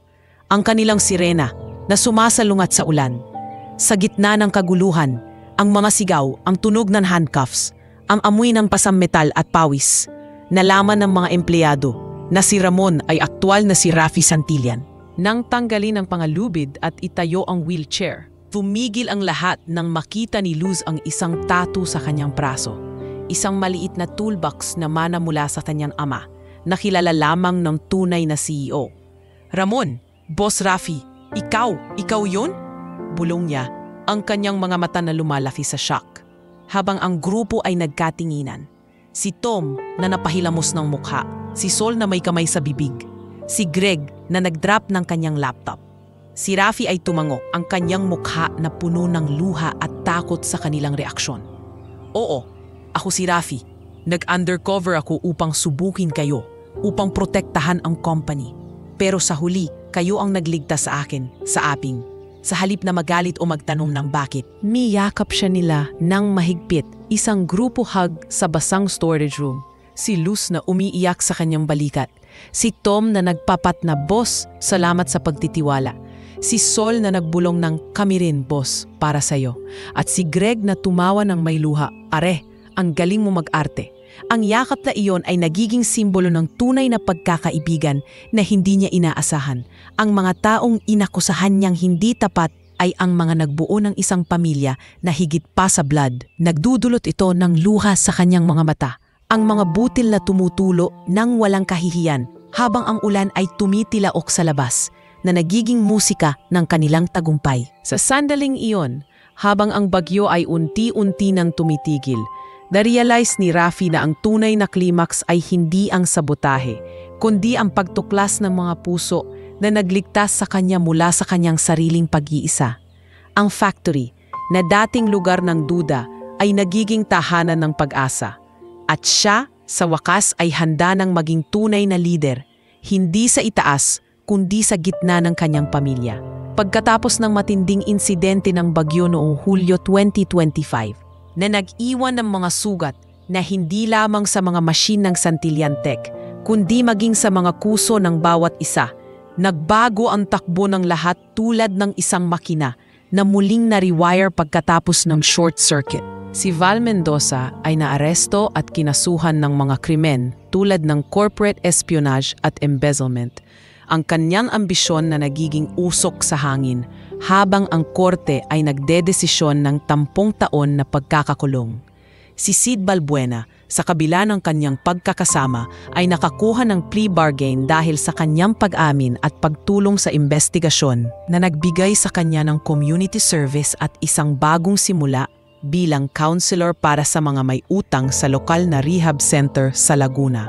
Ang kanilang sirena na sumasalungat sa ulan. Sa gitna ng kaguluhan, ang mga sigaw, ang tunog ng handcuffs, ang amoy ng pasammetal at pawis. Nalaman ng mga empleyado na si Ramon ay aktwal na si Rafi Santillan. Nang tanggalin ang pangalubid at itayo ang wheelchair, tumigil ang lahat nang makita ni Luz ang isang tattoo sa kanyang braso. Isang maliit na toolbox na mana mula sa kanyang ama, na kilala lamang ng tunay na CEO. Ramon, Boss Rafi, ikaw yun? Bulong niya, ang kanyang mga mata na lumalaki sa shock. Habang ang grupo ay nagkatinginan. Si Tom na napahilamos ng mukha, si Sol na may kamay sa bibig, si Greg na nag-drop ng kanyang laptop. Si Rafi ay tumango, ang kanyang mukha na puno ng luha at takot sa kanilang reaksyon. Oo, ako si Rafi. Nag-undercover ako upang subukin kayo, upang protektahan ang company. Pero sa huli, kayo ang nagligtas sa akin, sa aping. Sa halip na magalit o magtanong ng bakit. Miyakap siya nila ng mahigpit, isang grupo hug sa basang storage room. Si Luz na umiiyak sa kanyang balikat. Si Tom na nagpapat na, "Boss, salamat sa pagtitiwala." Si Sol na nagbulong ng, "Kami rin, boss, para sa'yo." At si Greg na tumawa ng may luha, "Are, ang galing mo mag-arte." Ang yakap na iyon ay nagiging simbolo ng tunay na pagkakaibigan na hindi niya inaasahan. Ang mga taong inakusahan niyang hindi tapat ay ang mga nagbuo ng isang pamilya na higit pa sa blood. Nagdudulot ito ng luha sa kanyang mga mata. Ang mga butil na tumutulo nang walang kahihiyan habang ang ulan ay tumitilaok sa labas na nagiging musika ng kanilang tagumpay. Sa sandaling iyon, habang ang bagyo ay unti-unti nang tumitigil, na-realize ni Rafi na ang tunay na climax ay hindi ang sabotahe, kundi ang pagtuklas ng mga puso na nagligtas sa kanya mula sa kanyang sariling pag-iisa. Ang factory, na dating lugar ng duda, ay nagiging tahanan ng pag-asa. At siya, sa wakas, ay handa ng maging tunay na leader, hindi sa itaas, kundi sa gitna ng kanyang pamilya. Pagkatapos ng matinding insidente ng bagyo noong Hulyo 2025, na nag-iwan ng mga sugat na hindi lamang sa mga machine ng Santillan Tech, kundi maging sa mga kuso ng bawat isa, nagbago ang takbo ng lahat tulad ng isang makina na muling na-rewire pagkatapos ng short circuit. Si Val Mendoza ay naaresto at kinasuhan ng mga krimen tulad ng corporate espionage at embezzlement. Ang kanyang ambisyon na nagiging usok sa hangin habang ang korte ay nagdedesisyon ng 10 taon na pagkakakulong. Si Sid Balbuena, sa kabila ng kanyang pagkakasama, ay nakakuha ng plea bargain dahil sa kanyang pag-amin at pagtulong sa investigasyon na nagbigay sa kanya ng community service at isang bagong simula bilang counselor para sa mga may utang sa lokal na rehab center sa Laguna.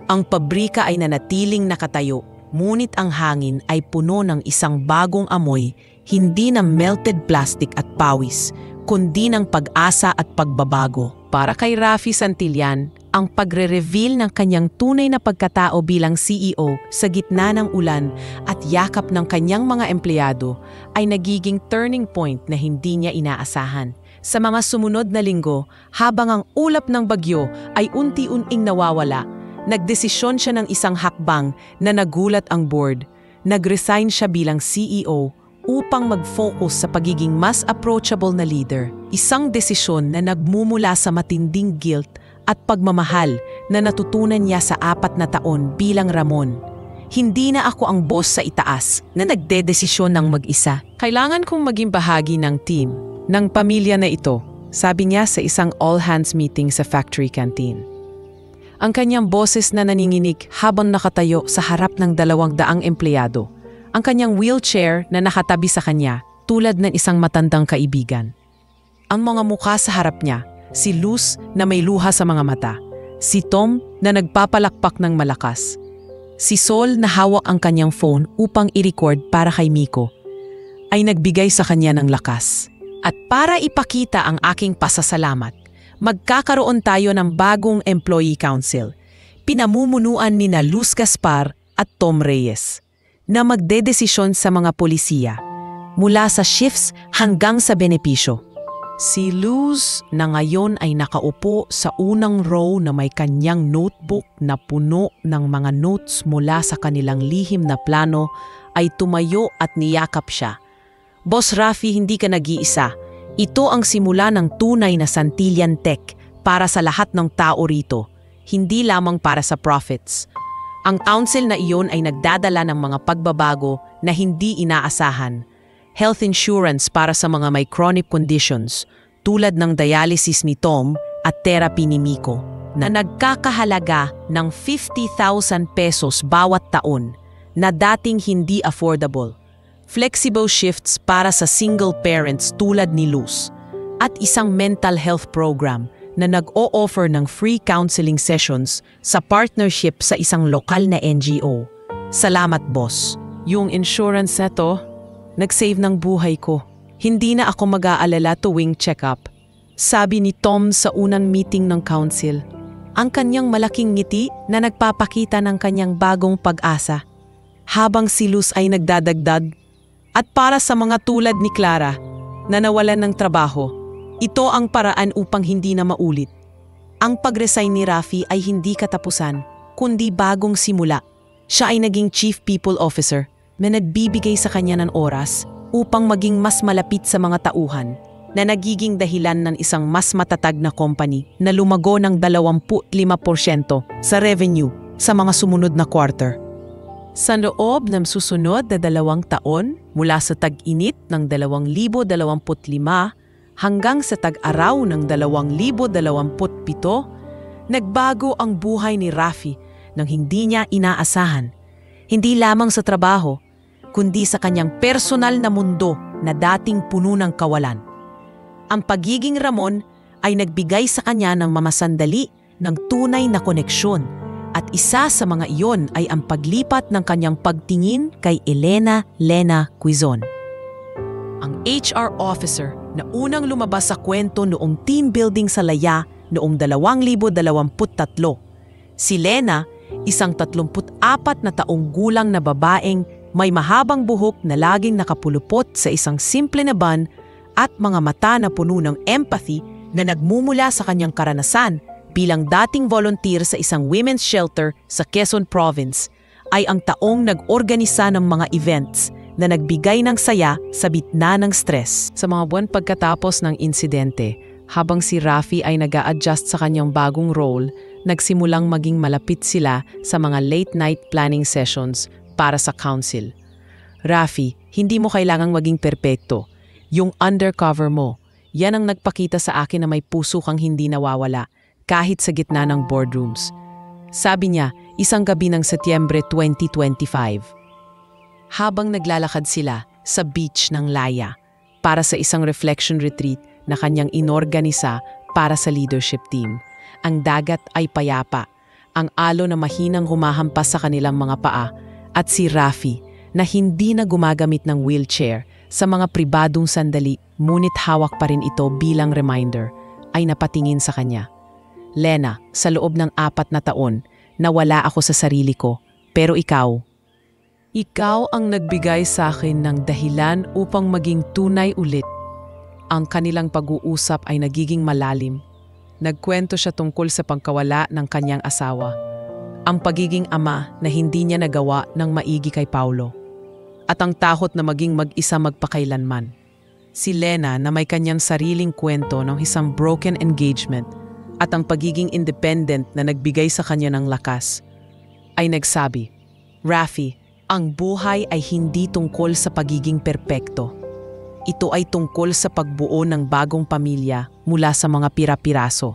Ang pabrika ay nanatiling nakatayo, ngunit ang hangin ay puno ng isang bagong amoy, hindi ng melted plastic at pawis, kundi ng pag-asa at pagbabago. Para kay Rafi Santillan, ang pagre-reveal ng kanyang tunay na pagkatao bilang CEO sa gitna ng ulan at yakap ng kanyang mga empleyado ay nagiging turning point na hindi niya inaasahan. Sa mga sumunod na linggo, habang ang ulap ng bagyo ay unti-unting nawawala, nagdesisyon siya ng isang hakbang na nagulat ang board. Nag-resign siya bilang CEO upang mag-focus sa pagiging mas approachable na leader. Isang desisyon na nagmumula sa matinding guilt at pagmamahal na natutunan niya sa 4 na taon bilang Ramon. Hindi na ako ang boss sa itaas na nagdedesisyon ng mag-isa. Kailangan kong maging bahagi ng team, ng pamilya na ito, sabi niya sa isang all-hands meeting sa factory canteen. Ang kanyang boses na naninginig habang nakatayo sa harap ng 200 empleyado. Ang kanyang wheelchair na nakatabi sa kanya tulad ng isang matandang kaibigan. Ang mga mukha sa harap niya, si Luz na may luha sa mga mata, si Tom na nagpapalakpak ng malakas, si Sol na hawak ang kanyang phone upang i-record para kay Miko, ay nagbigay sa kanya ng lakas. At para ipakita ang aking pasasalamat, magkakaroon tayo ng bagong employee council, pinamumunuan ni na Luz Gaspar at Tom Reyes, na magdedesisyon sa mga polisiya, mula sa shifts hanggang sa benepisyo. Si Luz na ngayon ay nakaupo sa unang row na may kanyang notebook na puno ng mga notes mula sa kanilang lihim na plano ay tumayo at niyakap siya. Boss Rafi, hindi ka nag-iisa. Ito ang simula ng tunay na Santillan Tech para sa lahat ng tao rito, hindi lamang para sa profits. Ang council na iyon ay nagdadala ng mga pagbabago na hindi inaasahan. Health insurance para sa mga may chronic conditions tulad ng dialysis ni Tom at therapy ni Miko na nagkakahalaga ng 50,000 pesos bawat taon na dating hindi affordable. Flexible shifts para sa single parents tulad ni Luz at isang mental health program na nag-o-offer ng free counseling sessions sa partnership sa isang lokal na NGO. Salamat, boss. Yung insurance na to, nag-save ng buhay ko. Hindi na ako mag-aalala tuwing check-up, sabi ni Tom sa unang meeting ng council. Ang kanyang malaking ngiti na nagpapakita ng kanyang bagong pag-asa. Habang si Luz ay nagdadagdag, at para sa mga tulad ni Clara na nawalan ng trabaho, ito ang paraan upang hindi na maulit. Ang pag-resign ni Rafi ay hindi katapusan, kundi bagong simula. Siya ay naging Chief People Officer na nagbibigay sa kanya ng oras upang maging mas malapit sa mga tauhan na nagiging dahilan ng isang mas matatag na company na lumago ng 25% sa revenue sa mga sumunod na quarter. Sa loob ng susunod na 2 taon, mula sa tag-init ng 2025 hanggang sa tag-araw ng 2027, nagbago ang buhay ni Rafi nang hindi niya inaasahan. Hindi lamang sa trabaho, kundi sa kanyang personal na mundo na dating puno ng kawalan. Ang pagiging Ramon ay nagbigay sa kanya ng mamasandali ng tunay na koneksyon. At isa sa mga iyon ay ang paglipat ng kanyang pagtingin kay Elena Quizon. Ang HR officer na unang lumabas sa kwento noong team building sa Laya noong 2023. Si Lena, isang 34 na taong gulang na babaeng may mahabang buhok na laging nakapulupot sa isang simple na ban at mga mata na puno ng empathy na nagmumula sa kanyang karanasan bilang dating volunteer sa isang women's shelter sa Quezon Province, ay ang taong nag-organisa ng mga events na nagbigay ng saya sa bitna ng stress. Sa mga buwan pagkatapos ng insidente, habang si Rafi ay nag-a-adjust sa kanyang bagong role, nagsimulang maging malapit sila sa mga late-night planning sessions para sa council. Rafi, hindi mo kailangang maging perpekto. Yung undercover mo, yan ang nagpakita sa akin na may puso kang hindi nawawala, kahit sa gitna ng boardrooms. Sabi niya, isang gabi ng Setyembre 2025. Habang naglalakad sila sa beach ng Laya para sa isang reflection retreat na kanyang inorganisa para sa leadership team. Ang dagat ay payapa, ang alo na mahinang humahampas sa kanilang mga paa, at si Rafi na hindi na gumagamit ng wheelchair sa mga pribadong sandali, ngunit hawak pa rin ito bilang reminder, ay napatingin sa kanya. Lena, sa loob ng 4 na taon, nawala ako sa sarili ko. Pero ikaw ang nagbigay sa akin ng dahilan upang maging tunay ulit. Ang kanilang pag-uusap ay nagiging malalim. Nagkwento siya tungkol sa pagkawala ng kanyang asawa. Ang pagiging ama na hindi niya nagawa ng maigi kay Paulo. At ang takot na maging mag-isa magpakailanman. Si Lena na may kanyang sariling kwento ng isang broken engagement at ang pagiging independent na nagbigay sa kanya ng lakas, ay nagsabi, Rafi, ang buhay ay hindi tungkol sa pagiging perpekto. Ito ay tungkol sa pagbuo ng bagong pamilya mula sa mga pira-piraso.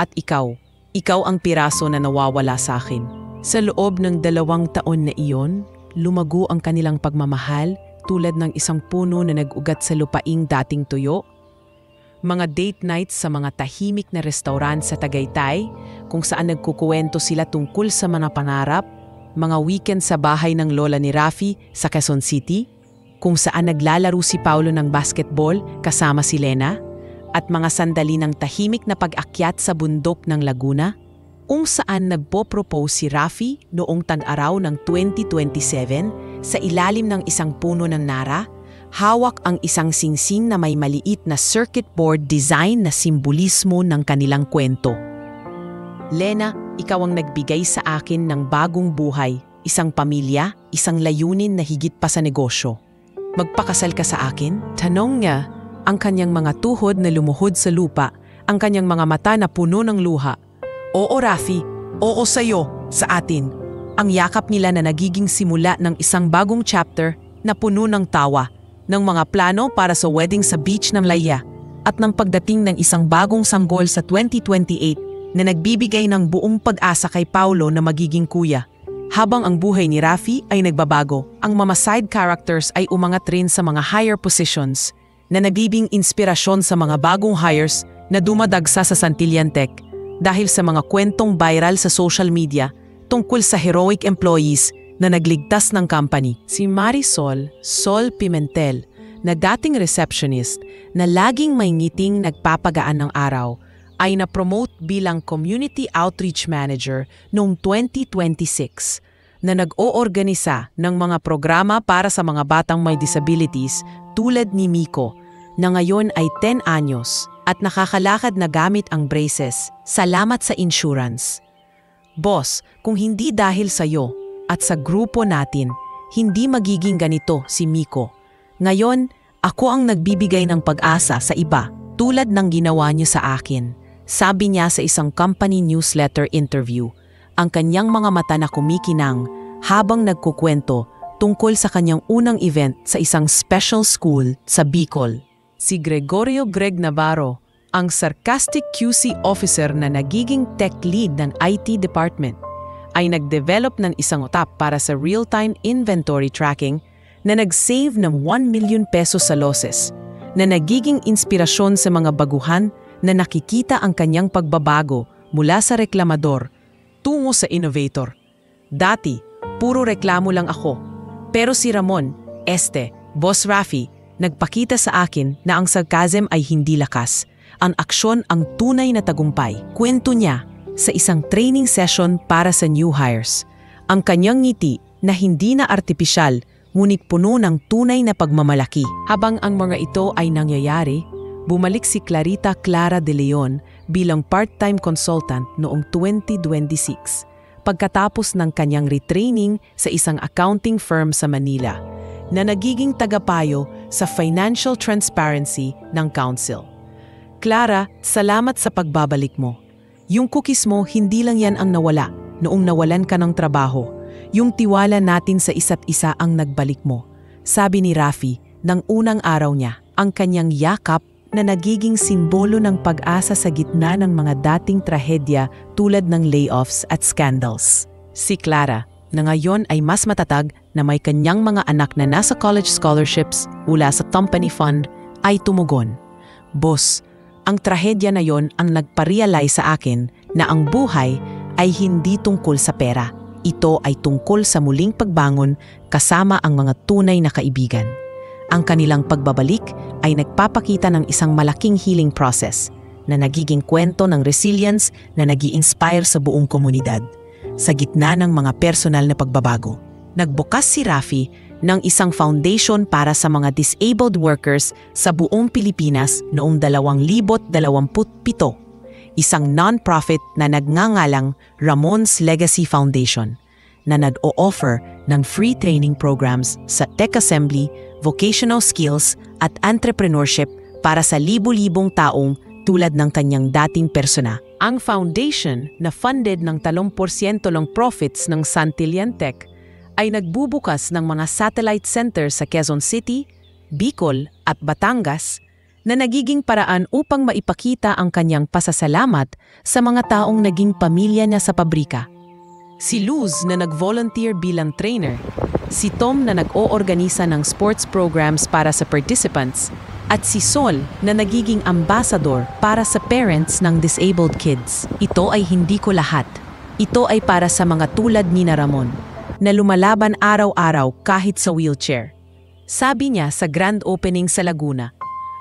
At ikaw ang piraso na nawawala sa akin. Sa loob ng 2 taon na iyon, lumago ang kanilang pagmamahal tulad ng isang puno na nag-ugat sa lupaing dating tuyo. Mga date nights sa mga tahimik na restaurant sa Tagaytay kung saan nagkukuwento sila tungkol sa mga pangarap, mga weekend sa bahay ng lola ni Rafi sa Quezon City, kung saan naglalaro si Paulo ng basketball kasama si Lena, at mga sandali ng tahimik na pag-akyat sa bundok ng Laguna, kung saan nagpo-propose si Rafi noong tag-araw ng 2027 sa ilalim ng isang puno ng nara, hawak ang isang singsing na may maliit na circuit board design na simbolismo ng kanilang kwento. Lena, ikaw ang nagbigay sa akin ng bagong buhay, isang pamilya, isang layunin na higit pa sa negosyo. Magpakasal ka sa akin? Tanong niya, ang kanyang mga tuhod na lumuhod sa lupa, ang kanyang mga mata na puno ng luha. Oo, Rafi, oo sa'yo, sa atin. Ang yakap nila na nagiging simula ng isang bagong chapter na puno ng tawa, ng mga plano para sa wedding sa beach ng Laya, at ng pagdating ng isang bagong sanggol sa 2028 na nagbibigay ng buong pag-asa kay Paulo na magiging kuya. Habang ang buhay ni Rafi ay nagbabago, ang mga side characters ay umangat rin sa mga higher positions na nagiging inspirasyon sa mga bagong hires na dumadagsa sa Santillan Tech dahil sa mga kwentong viral sa social media tungkol sa heroic employees na nagligtas ng company. Si Marisol Sol Pimentel, na dating receptionist na laging may ngiting nagpapagaan ng araw, ay na-promote bilang Community Outreach Manager noong 2026 na nag-oorganisa ng mga programa para sa mga batang may disabilities tulad ni Miko, na ngayon ay 10 anyos at nakakalakad na gamit ang braces. Salamat sa insurance. Boss, kung hindi dahil sa'yo at sa grupo natin, hindi magiging ganito si Miko. Ngayon, ako ang nagbibigay ng pag-asa sa iba tulad ng ginawa niyo sa akin. Sabi niya sa isang company newsletter interview, ang kanyang mga mata na kumikinang habang nagkukwento tungkol sa kanyang unang event sa isang special school sa Bicol. Si Gregorio Greg Navarro, ang sarcastic QC officer na nagiging tech lead ng IT department, ay nag-develop ng isang utak para sa real-time inventory tracking na nag-save ng 1 million pesos sa losses, na nagiging inspirasyon sa mga baguhan na nakikita ang kanyang pagbabago mula sa reklamador tungo sa innovator. Dati, puro reklamo lang ako. Pero si Ramon, Boss Rafi, nagpakita sa akin na ang sarcasm ay hindi lakas. Ang aksyon ang tunay na tagumpay. Kwento niya sa isang training session para sa new hires. Ang kanyang ngiti na hindi na artipisyal, ngunit puno ng tunay na pagmamalaki. Habang ang mga ito ay nangyayari, bumalik si Clarita Clara de Leon bilang part-time consultant noong 2026, pagkatapos ng kanyang retraining sa isang accounting firm sa Manila, na nagiging tagapayo sa financial transparency ng council. Clara, salamat sa pagbabalik mo. Yung cookies mo, hindi lang yan ang nawala noong nawalan ka ng trabaho. Yung tiwala natin sa isa't isa ang nagbalik mo. Sabi ni Rafi, ng unang araw niya, ang kanyang yakap na nagiging simbolo ng pag-asa sa gitna ng mga dating trahedya tulad ng layoffs at scandals. Si Clara, na ngayon ay mas matatag na may kanyang mga anak na nasa college scholarships mula sa company fund, ay tumugon. Boss, ang trahedya na yon ang nagpa-realize sa akin na ang buhay ay hindi tungkol sa pera. Ito ay tungkol sa muling pagbangon kasama ang mga tunay na kaibigan. Ang kanilang pagbabalik ay nagpapakita ng isang malaking healing process na nagiging kwento ng resilience na nag-i-inspire sa buong komunidad. Sa gitna ng mga personal na pagbabago, nagbukas si Rafi ng isang foundation para sa mga disabled workers sa buong Pilipinas noong 2027, isang non-profit na nagngangalang Ramon's Legacy Foundation, na nag-o-offer ng free training programs sa tech assembly, vocational skills at entrepreneurship para sa libu-libong taong tulad ng kanyang dating persona. Ang foundation na funded ng 30% ng profits ng Santillan Tech ay nagbubukas ng mga satellite centers sa Quezon City, Bicol at Batangas na nagiging paraan upang maipakita ang kanyang pasasalamat sa mga taong naging pamilya niya sa pabrika. Si Luz na nag-volunteer bilang trainer, si Tom na nag-oorganisa ng sports programs para sa participants, at si Sol na nagiging ambassador para sa parents ng disabled kids. Ito ay hindi ko lahat. Ito ay para sa mga tulad ni Ramon, na lumalaban araw-araw kahit sa wheelchair. Sabi niya sa grand opening sa Laguna,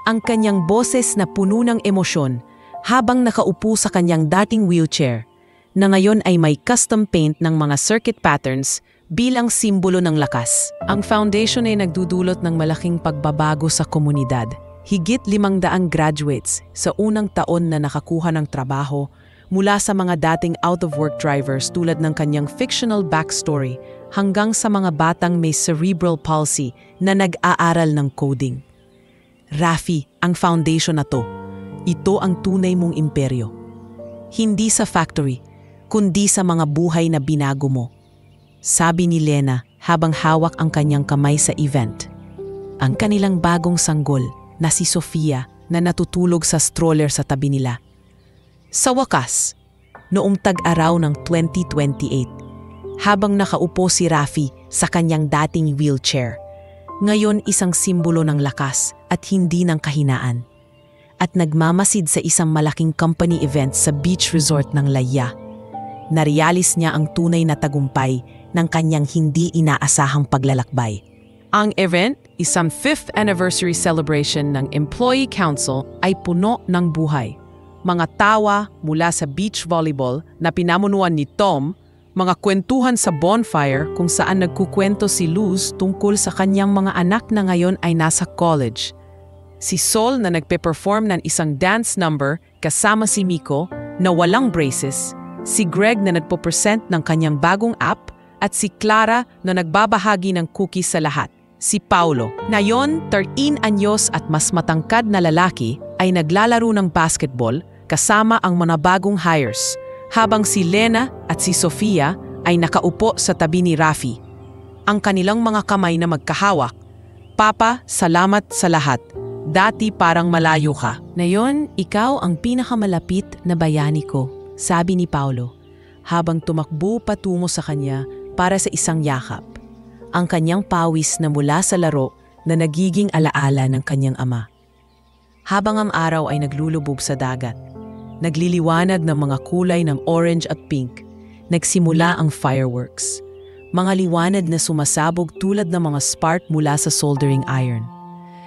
ang kanyang boses na puno ng emosyon habang nakaupo sa kanyang dating wheelchair, na ngayon ay may custom paint ng mga circuit patterns bilang simbolo ng lakas. Ang foundation ay nagdudulot ng malaking pagbabago sa komunidad. Higit 500 graduates sa unang taon na nakakuha ng trabaho mula sa mga dating out-of-work drivers tulad ng kanyang fictional backstory hanggang sa mga batang may cerebral palsy na nag-aaral ng coding. Rafi, ang foundation na to, ito ang tunay mong imperyo. Hindi sa factory, kundi sa mga buhay na binago mo. Sabi ni Lena habang hawak ang kanyang kamay sa event. Ang kanilang bagong sanggol na si Sofia na natutulog sa stroller sa tabi nila. Sa wakas, noong tag-araw ng 2028, habang nakaupo si Rafi sa kanyang dating wheelchair, ngayon isang simbolo ng lakas at hindi ng kahinaan, at nagmamasid sa isang malaking company event sa beach resort ng Laya, narealis niya ang tunay na tagumpay ng kanyang hindi inaasahang paglalakbay. Ang event, isang 5th anniversary celebration ng Employee Council, ay puno ng buhay. Mga tawa mula sa beach volleyball na pinamunuan ni Tom, mga kwentuhan sa bonfire kung saan nagkukwento si Luz tungkol sa kanyang mga anak na ngayon ay nasa college. Si Sol na nagpe-perform ng isang dance number kasama si Miko na walang braces, si Greg na nagpo-present ng kanyang bagong app, at si Clara na nagbabahagi ng cookies sa lahat. Si Paulo, na yon 13 anyos at mas matangkad na lalaki, ay naglalaro ng basketball kasama ang mga bagong hires, habang si Lena at si Sofia ay nakaupo sa tabi ni Rafi. Ang kanilang mga kamay na magkahawak. Papa, salamat sa lahat. Dati parang malayo ka. Ngayon, ikaw ang pinakamalapit na bayani ko, sabi ni Paulo, habang tumakbo patungo sa kanya para sa isang yakap. Ang kanyang pawis na mula sa laro na nagiging alaala ng kanyang ama. Habang ang araw ay naglulubog sa dagat, nagliliwanag ng mga kulay ng orange at pink, nagsimula ang fireworks. Mga liwanag na sumasabog tulad ng mga spark mula sa soldering iron.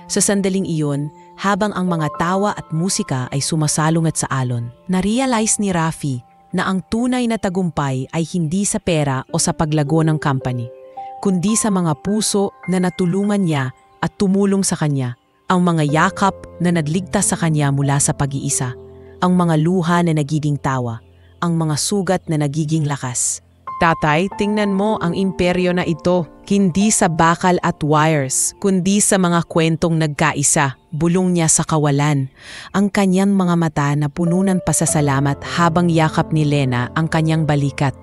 Sa sandaling iyon, habang ang mga tawa at musika ay sumasalungat sa alon, na-realize ni Rafi na ang tunay na tagumpay ay hindi sa pera o sa paglago ng company, kundi sa mga puso na natulungan niya at tumulong sa kanya, ang mga yakap na nadligtas sa kanya mula sa pag-iisa, ang mga luha na nagiging tawa, ang mga sugat na nagiging lakas. Tatay, tingnan mo ang imperyo na ito. Hindi sa bakal at wires, kundi sa mga kwentong nagkaisa. Bulong niya sa kawalan. Ang kanyang mga mata na puno ng pasasalamat habang yakap ni Lena ang kanyang balikat.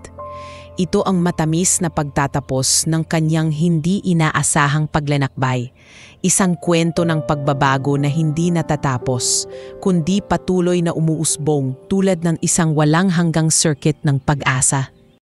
Ito ang matamis na pagtatapos ng kanyang hindi inaasahang paglanakbay. Isang kwento ng pagbabago na hindi natatapos, kundi patuloy na umuusbong tulad ng isang walang hanggang circuit ng pag-asa.